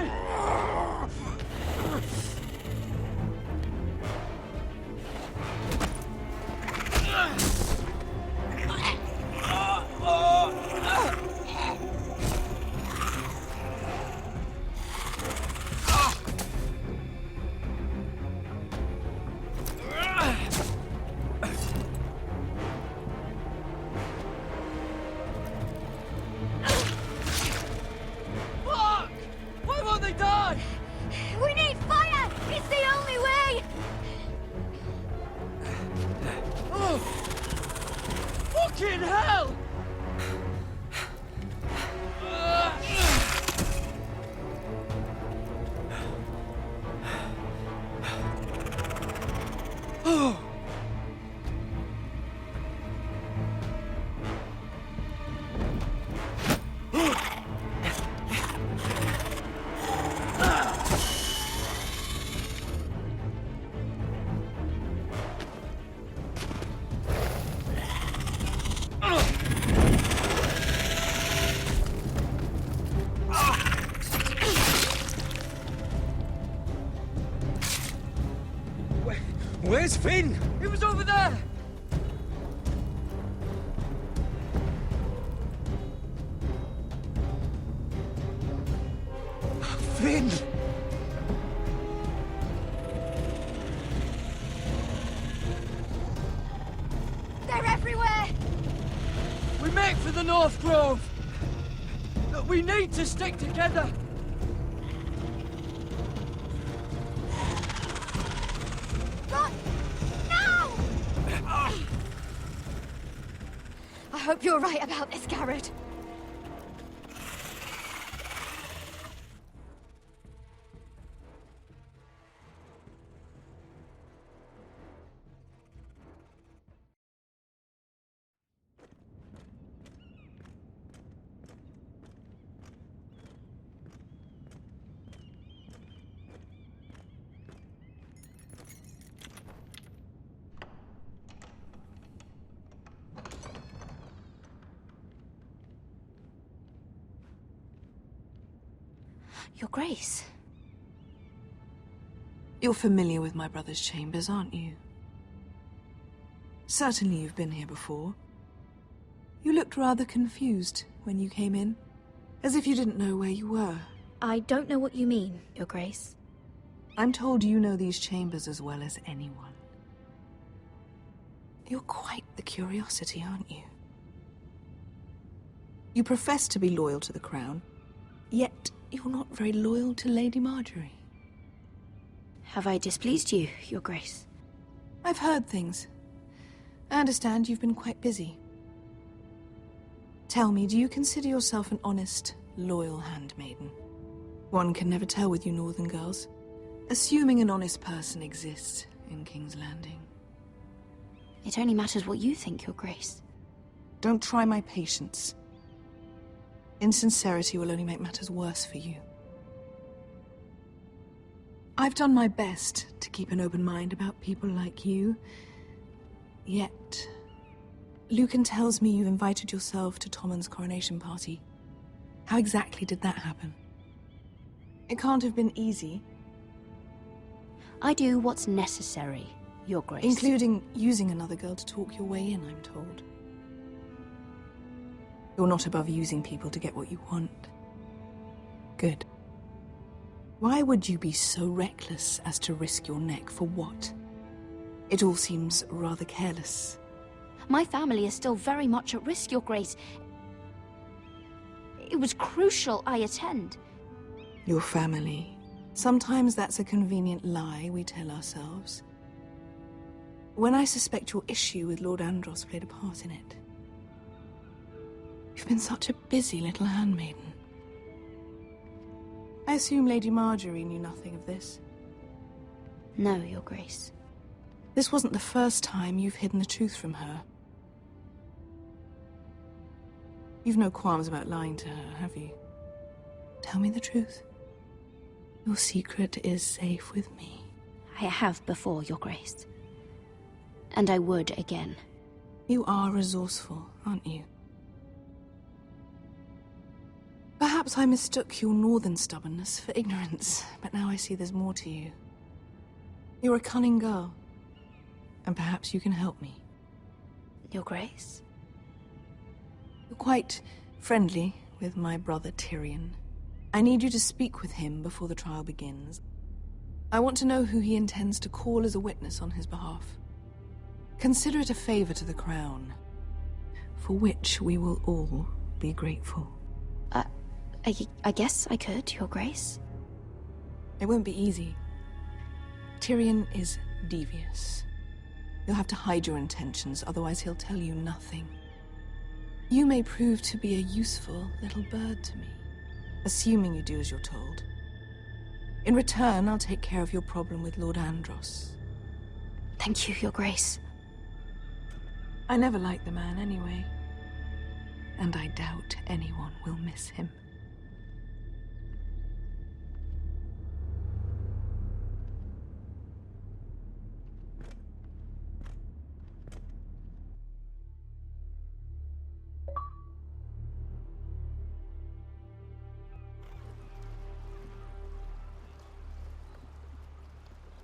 Fuck! Why won't they die? We need fire! It's the only way! Oh! Fucking hell! Oh! Where's Finn? He was over there! been? They're everywhere! We make for the North Grove! But we need to stick together! Run! Now! I hope you're right about this, Garrett. Your Grace. You're familiar with my brother's chambers, aren't you? Certainly you've been here before. You looked rather confused when you came in, as if you didn't know where you were. I don't know what you mean, Your Grace. I'm told you know these chambers as well as anyone. You're quite the curiosity, aren't you? You profess to be loyal to the crown, yet you're not very loyal to Lady Marjorie. Have I displeased you, Your Grace? I've heard things. I understand you've been quite busy. Tell me, do you consider yourself an honest, loyal handmaiden? One can never tell with you northern girls. Assuming an honest person exists in King's Landing. It only matters what you think, Your Grace. Don't try my patience. Insincerity will only make matters worse for you. I've done my best to keep an open mind about people like you. Yet, Lucan tells me you invited yourself to Tommen's coronation party. How exactly did that happen? It can't have been easy. I do what's necessary, Your Grace. Including using another girl to talk your way in, I'm told. You're not above using people to get what you want. Good. Why would you be so reckless as to risk your neck for what? It all seems rather careless. My family is still very much at risk, Your Grace. It was crucial I attend. Your family. Sometimes that's a convenient lie we tell ourselves. When I suspect your issue with Lord Andros played a part in it. You've been such a busy little handmaiden. I assume Lady Marjorie knew nothing of this. No, Your Grace. This wasn't the first time you've hidden the truth from her. You've no qualms about lying to her, have you? Tell me the truth. Your secret is safe with me. I have before, Your Grace. And I would again. You are resourceful, aren't you? Perhaps I mistook your northern stubbornness for ignorance, but now I see there's more to you. You're a cunning girl, and perhaps you can help me. Your Grace? You're quite friendly with my brother Tyrion. I need you to speak with him before the trial begins. I want to know who he intends to call as a witness on his behalf. Consider it a favor to the crown, for which we will all be grateful. I guess I could, Your Grace. It won't be easy. Tyrion is devious. You'll have to hide your intentions, otherwise he'll tell you nothing. You may prove to be a useful little bird to me, assuming you do as you're told. In return, I'll take care of your problem with Lord Andros. Thank you, Your Grace. I never liked the man anyway, and I doubt anyone will miss him.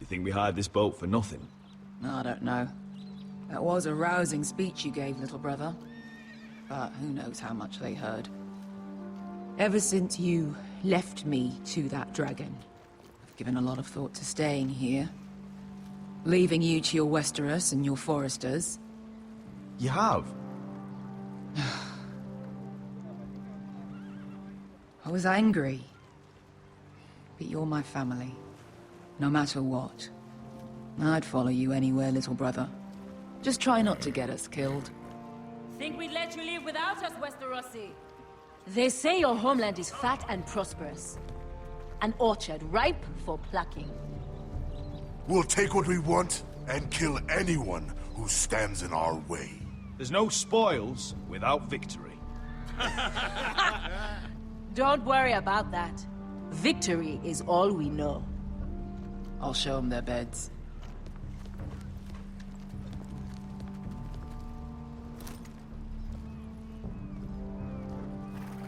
You think we hired this boat for nothing? I don't know. That was a rousing speech you gave, little brother. But who knows how much they heard. Ever since you left me to that dragon. I've given a lot of thought to staying here. Leaving you to your Westeros and your foresters. You have? I was angry. But you're my family. No matter what. I'd follow you anywhere, little brother. Just try not to get us killed. Think we'd let you leave without us, Westerosi? They say your homeland is fat and prosperous. An orchard ripe for plucking. We'll take what we want and kill anyone who stands in our way. There's no spoils without victory. Don't worry about that. Victory is all we know. I'll show them their beds.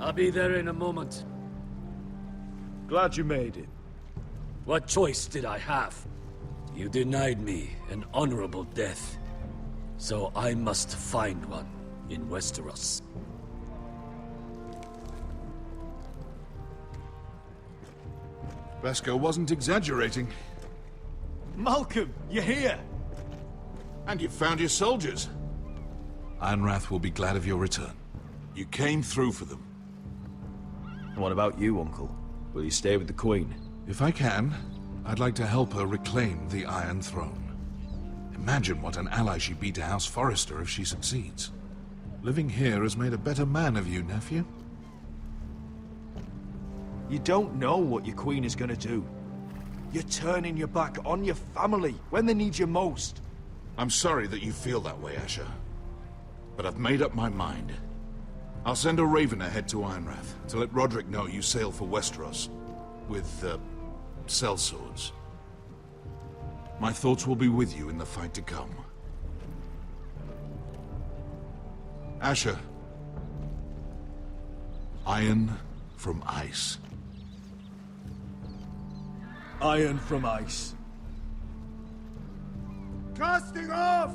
I'll be there in a moment. Glad you made it. What choice did I have? You denied me an honorable death. So I must find one in Westeros. Beskar wasn't exaggerating. Malcolm, you're here! And you've found your soldiers. Ironrath will be glad of your return. You came through for them. What about you, Uncle? Will you stay with the Queen? If I can, I'd like to help her reclaim the Iron Throne. Imagine what an ally she'd be to House Forrester if she succeeds. Living here has made a better man of you, nephew. You don't know what your queen is gonna do. You're turning your back on your family when they need you most. I'm sorry that you feel that way, Asher. But I've made up my mind. I'll send a raven ahead to Ironrath to let Roderick know you sail for Westeros with, sellswords. My thoughts will be with you in the fight to come. Asher. Iron from ice. Iron from ice. Casting off!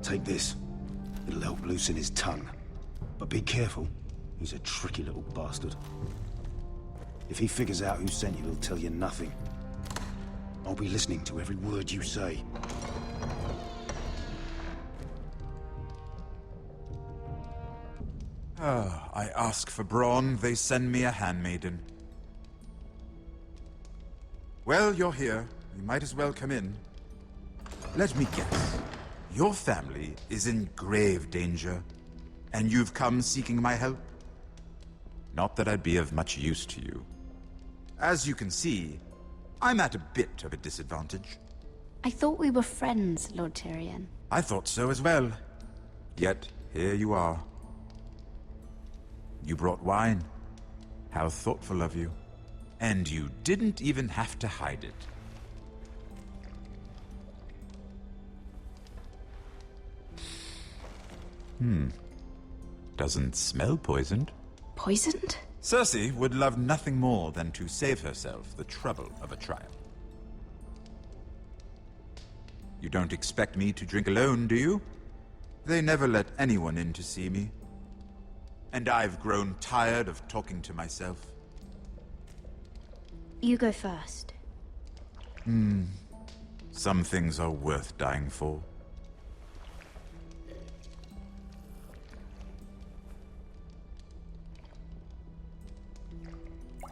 Take this. It'll help loosen his tongue. But be careful. He's a tricky little bastard. If he figures out who sent you, he'll tell you nothing. I'll be listening to every word you say. I ask for brawn, they send me a handmaiden. Well, you're here. You might as well come in. Let me guess. Your family is in grave danger, and you've come seeking my help? Not that I'd be of much use to you. As you can see, I'm at a bit of a disadvantage. I thought we were friends, Lord Tyrion. I thought so as well. Yet, here you are. You brought wine. How thoughtful of you. And you didn't even have to hide it. Doesn't smell poisoned. Poisoned? Cersei would love nothing more than to save herself the trouble of a trial. You don't expect me to drink alone, do you? They never let anyone in to see me. And I've grown tired of talking to myself. You go first. Some things are worth dying for.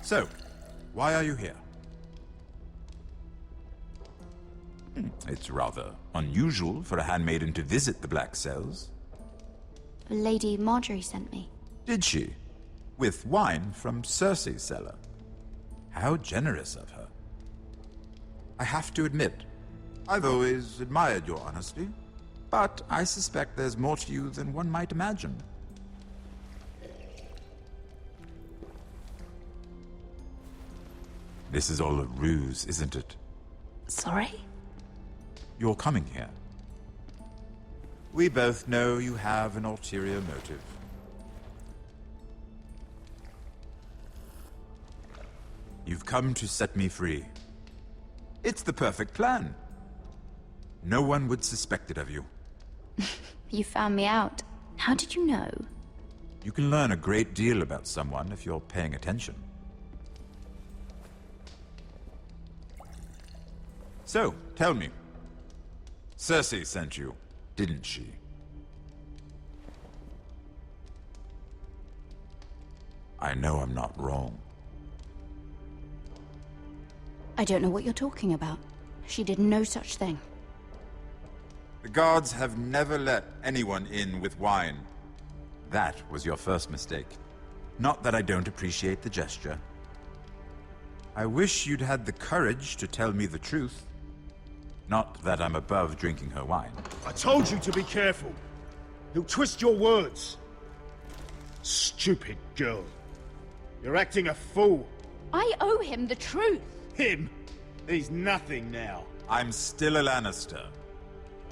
So, why are you here? It's rather unusual for a handmaiden to visit the Black Cells. Lady Marjorie sent me. Did she? With wine from Cersei's cellar. How generous of her. I have to admit, I've always admired your honesty, but I suspect there's more to you than one might imagine. This is all a ruse, isn't it? Sorry? You're coming here. We both know you have an ulterior motive. You've come to set me free. It's the perfect plan. No one would suspect it of you. You found me out. How did you know? You can learn a great deal about someone if you're paying attention. So, tell me. Cersei sent you, didn't she? I know I'm not wrong. I don't know what you're talking about. She did no such thing. The guards have never let anyone in with wine. That was your first mistake. Not that I don't appreciate the gesture. I wish you'd had the courage to tell me the truth. Not that I'm above drinking her wine. I told you to be careful. He'll twist your words. Stupid girl. You're acting a fool. I owe him the truth. Him? He's nothing now. I'm still a Lannister.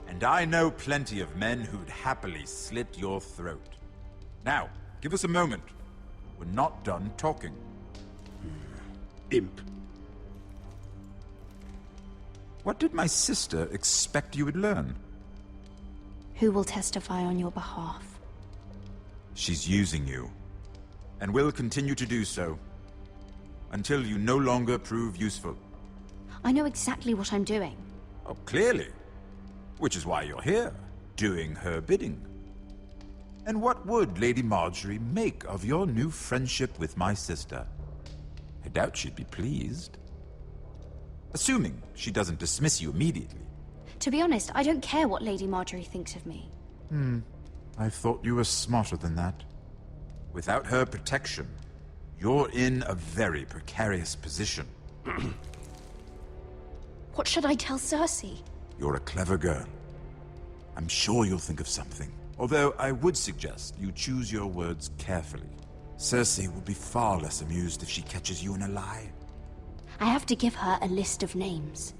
And I know plenty of men who'd happily slit your throat. Now, give us a moment. We're not done talking. Imp. What did my sister expect you would learn? Who will testify on your behalf? She's using you. And will continue to do so. Until you no longer prove useful. I know exactly what I'm doing. Oh, clearly. Which is why you're here, doing her bidding. And what would Lady Marjorie make of your new friendship with my sister? I doubt she'd be pleased. Assuming she doesn't dismiss you immediately. To be honest, I don't care what Lady Marjorie thinks of me. I thought you were smarter than that. Without her protection, you're in a very precarious position. What should I tell Cersei? You're a clever girl. I'm sure you'll think of something. Although I would suggest you choose your words carefully. Cersei will be far less amused if she catches you in a lie. I have to give her a list of names.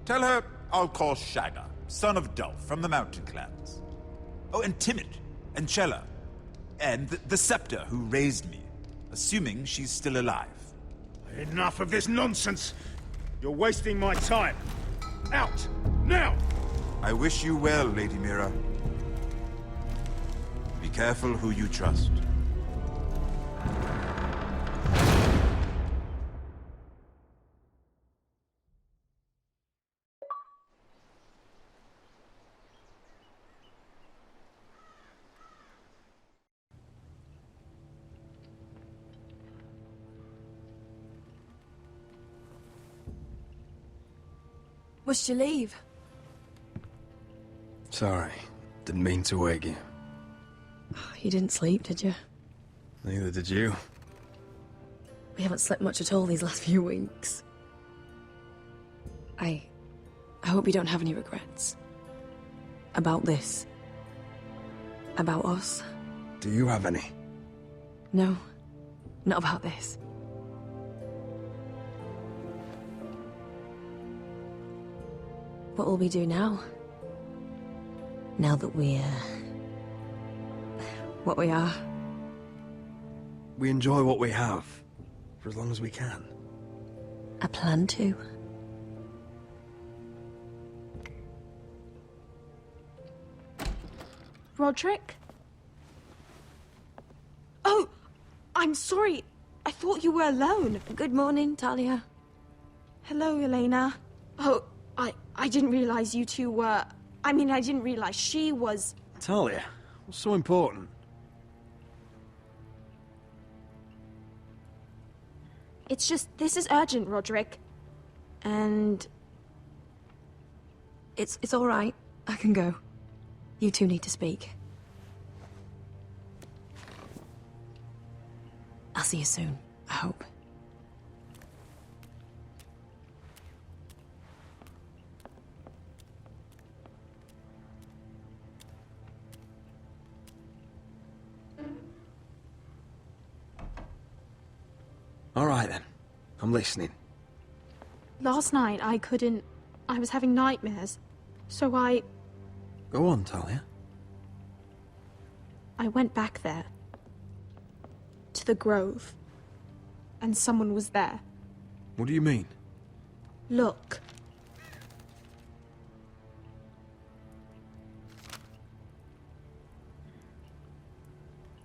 Tell her I'll call Shagga, son of Dolph from the Mountain Clans. Oh, and Timid, and Chella, and the Scepter who raised me, assuming she's still alive. Enough of this nonsense! You're wasting my time! Out! Now! I wish you well, Lady Mira. Be careful who you trust. Must you leave? Sorry. Didn't mean to wake you. You didn't sleep, did you? Neither did you. We haven't slept much at all these last few weeks. I hope you don't have any regrets. About this. About us. Do you have any? No. Not about this. What will we do now? Now that we're... what we are? We enjoy what we have, for as long as we can. I plan to. Roderick? Oh! I'm sorry. I thought you were alone. Good morning, Talia. Hello, Elena. Oh, I didn't realize you two were... I mean, I didn't realize she was... Talia, what's so important? It's just, this is urgent, Roderick. And... It's all right. I can go. You two need to speak. I'll see you soon, I hope. All right, then. I'm listening. Last night, I couldn't... I was having nightmares. So I Go on, Talia. went back there. To the grove. And someone was there. What do you mean? Look.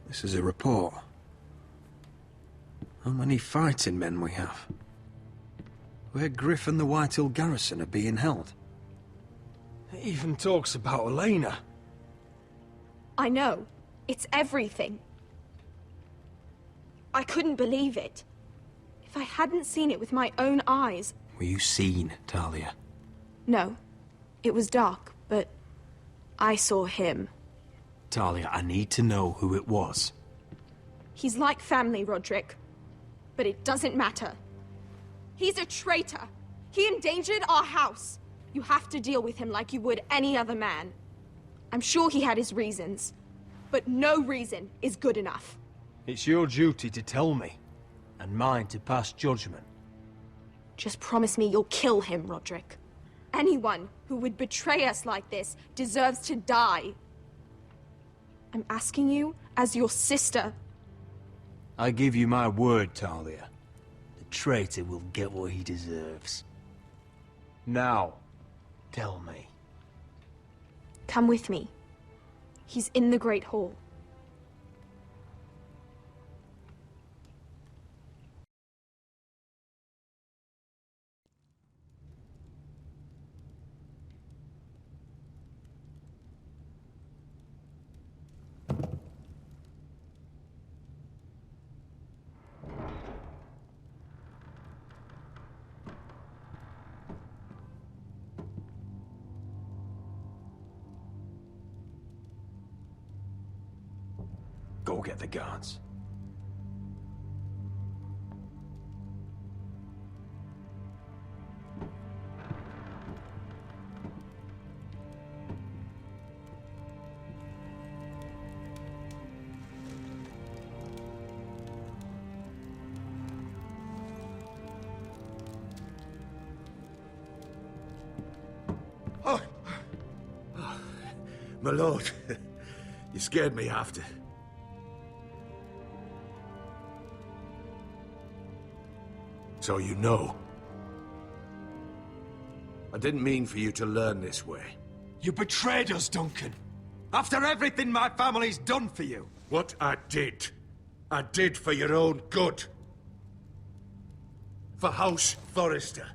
This is a report. How many fighting men we have? Where Griff and the Whitehill garrison are being held. It even talks about Elena. I know. It's everything. I couldn't believe it. If I hadn't seen it with my own eyes... Were you seen, Talia? No. It was dark, but I saw him. Talia, I need to know who it was. He's like family, Roderick. But it doesn't matter. He's a traitor. He endangered our house. You have to deal with him like you would any other man. I'm sure he had his reasons, but no reason is good enough. It's your duty to tell me, and mine to pass judgment. Just promise me you'll kill him, Roderick. Anyone who would betray us like this deserves to die. I'm asking you as your sister. I give you my word, Talia. The traitor will get what he deserves. Now, tell me. Come with me. He's in the Great Hall. Go get the guards. My lord, you scared me after. So you know. I didn't mean for you to learn this way. You betrayed us, Duncan. After everything my family's done for you. What I did for your own good. For House Forrester.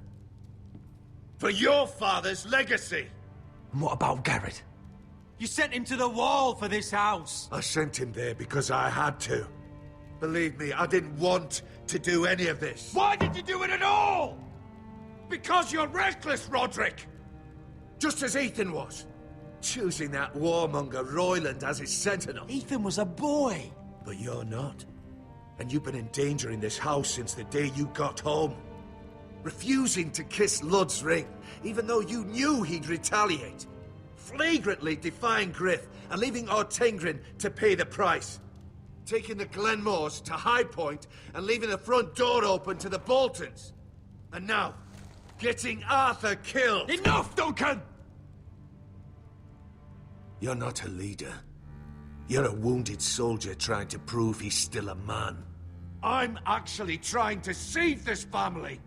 For your father's legacy. And what about Garrett? You sent him to the wall for this house. I sent him there because I had to. Believe me, I didn't want to do any of this. Why did you do it at all? Because you're reckless, Roderick! Just as Ethan was. Choosing that warmonger Royland as his sentinel. Ethan was a boy. But you're not. And you've been endangering this house since the day you got home. Refusing to kiss Lud's ring, even though you knew he'd retaliate. Flagrantly defying Griff and leaving Ortengrin to pay the price. Taking the Glenmores to High Point and leaving the front door open to the Boltons. And now, getting Arthur killed. Enough, Duncan! You're not a leader. You're a wounded soldier trying to prove he's still a man. I'm actually trying to save this family.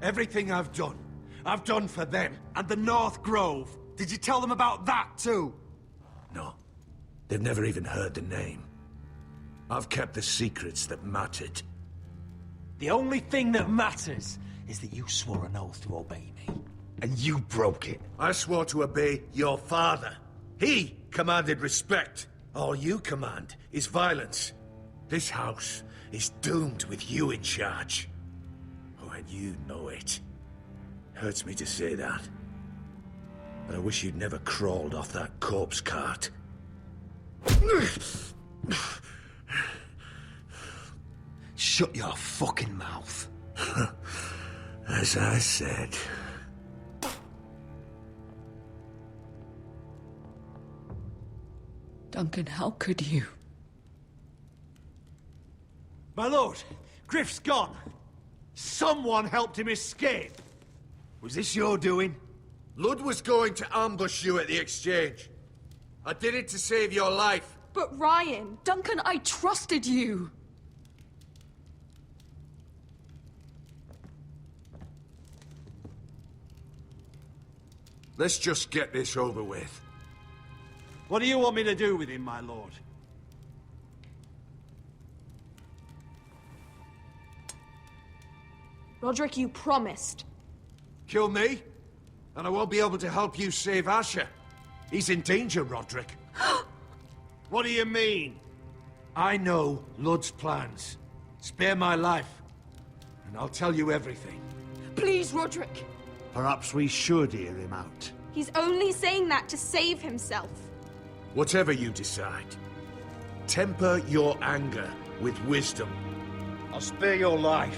Everything I've done for them. And the North Grove. Did you tell them about that too? No. They've never even heard the name. I've kept the secrets that mattered. The only thing that matters is that you swore an oath to obey me. And you broke it. I swore to obey your father. He commanded respect. All you command is violence. This house is doomed with you in charge. Oh, and you know it. Hurts me to say that. But I wish you'd never crawled off that corpse cart. Shut your fucking mouth. As I said. Duncan, how could you? My lord, Griff's gone. Someone helped him escape. Was this your doing? Lud was going to ambush you at the exchange. I did it to save your life. But Ryan... Duncan, I trusted you! Let's just get this over with. What do you want me to do with him, my lord? Roderick, you promised. Kill me, and I won't be able to help you save Asher. He's in danger, Roderick. What do you mean? I know Lud's plans. Spare my life, and I'll tell you everything. Please, Roderick. Perhaps we should hear him out. He's only saying that to save himself. Whatever you decide, temper your anger with wisdom. I'll spare your life.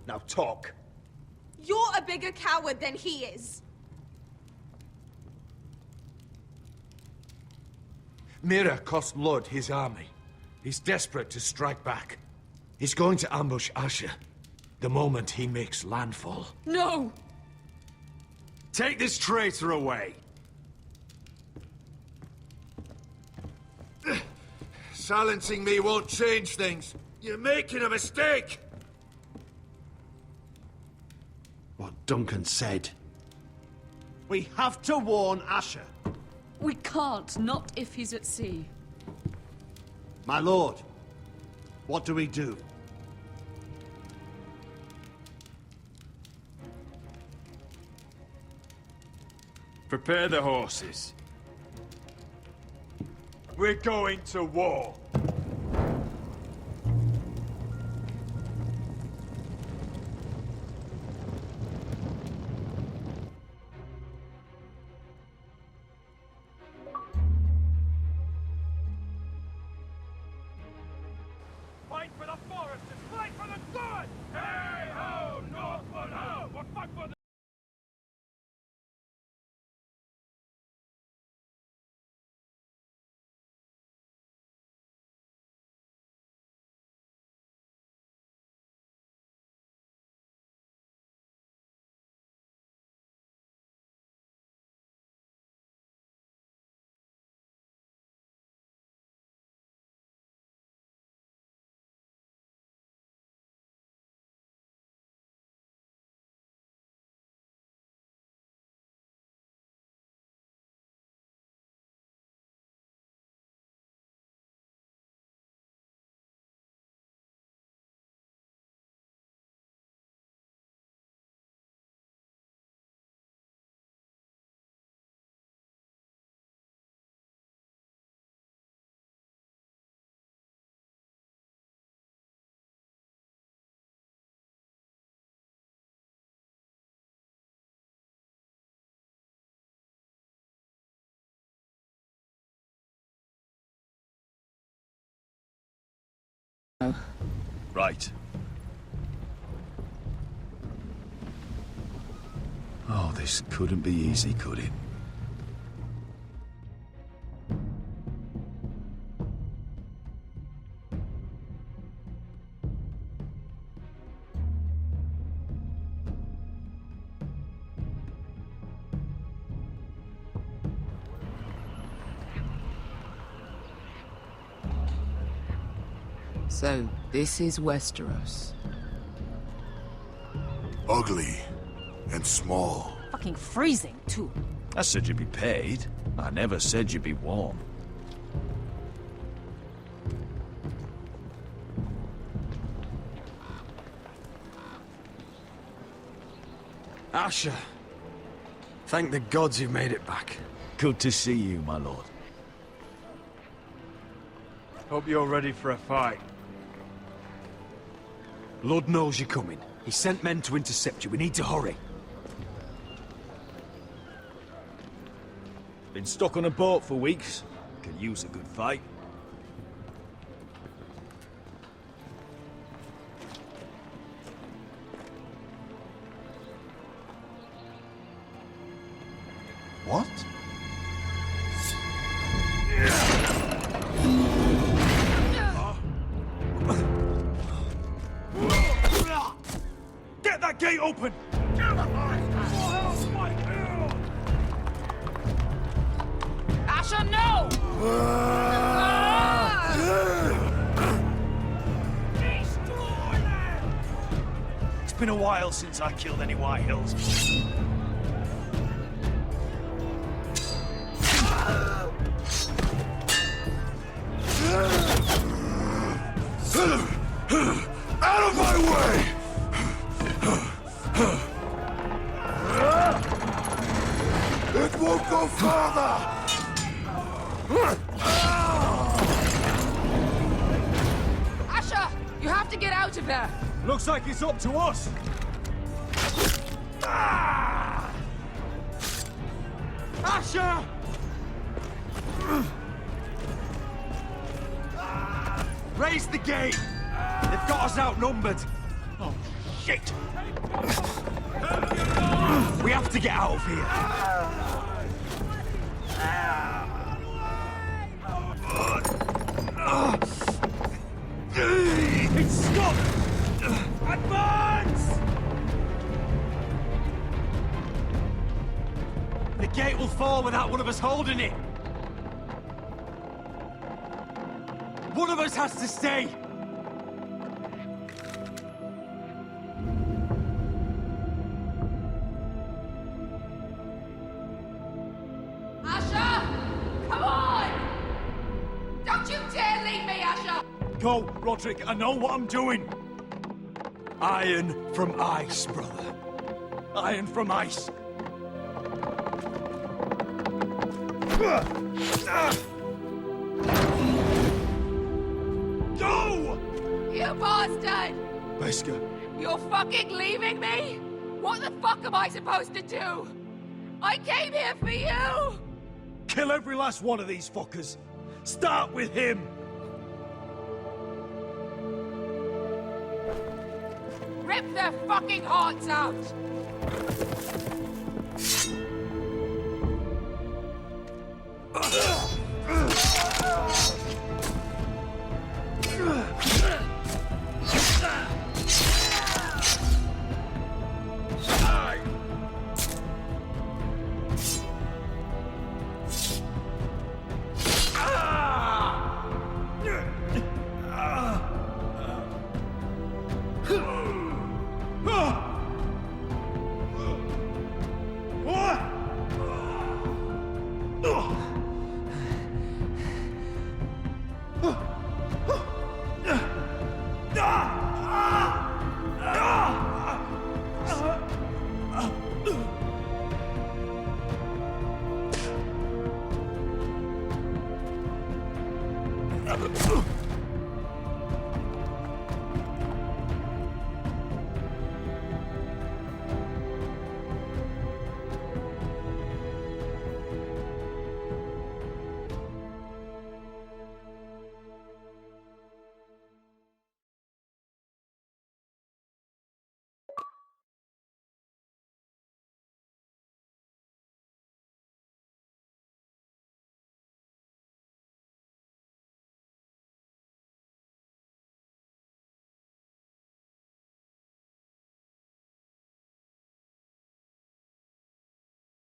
Now talk. You're a bigger coward than he is. Mira cost Lud his army. He's desperate to strike back. He's going to ambush Asher the moment he makes landfall. No! Take this traitor away. Silencing me won't change things. You're making a mistake! What Duncan said. We have to warn Asher. We can't, not if he's at sea. My lord, what do we do? Prepare the horses. We're going to war. Fight for the forest and fight for the sword! Hey ho, Northwood ho! We'll fight for the... Right. Oh, this couldn't be easy, could it? So, this is Westeros. Ugly and small. Fucking freezing, too. I said you'd be paid. I never said you'd be warm. Asher, thank the gods you've made it back. Good to see you, my lord. Hope you're ready for a fight. Lord knows you're coming. He sent men to intercept you. We need to hurry. Been stuck on a boat for weeks. Could use a good fight. What? Get that gate open! Asher, no! It's been a while since I killed any White Hills. Out of my way! It won't go further! Asher! You have to get out of there! Looks like it's up to us! Asher! Raise the gate! They've got us outnumbered! Oh, shit! We have to get out of here! It's stuck! Advance! The gate will fall without one of us holding it! One of us has to stay! Asher! Come on! Don't you dare leave me, Asher! Go, Roderick, I know what I'm doing! Iron from ice, brother. Iron from ice. Go! You bastard! Wesker. You're fucking leaving me? What the fuck am I supposed to do? I came here for you! Kill every last one of these fuckers. Start with him. Rip their fucking hearts out! Ugh!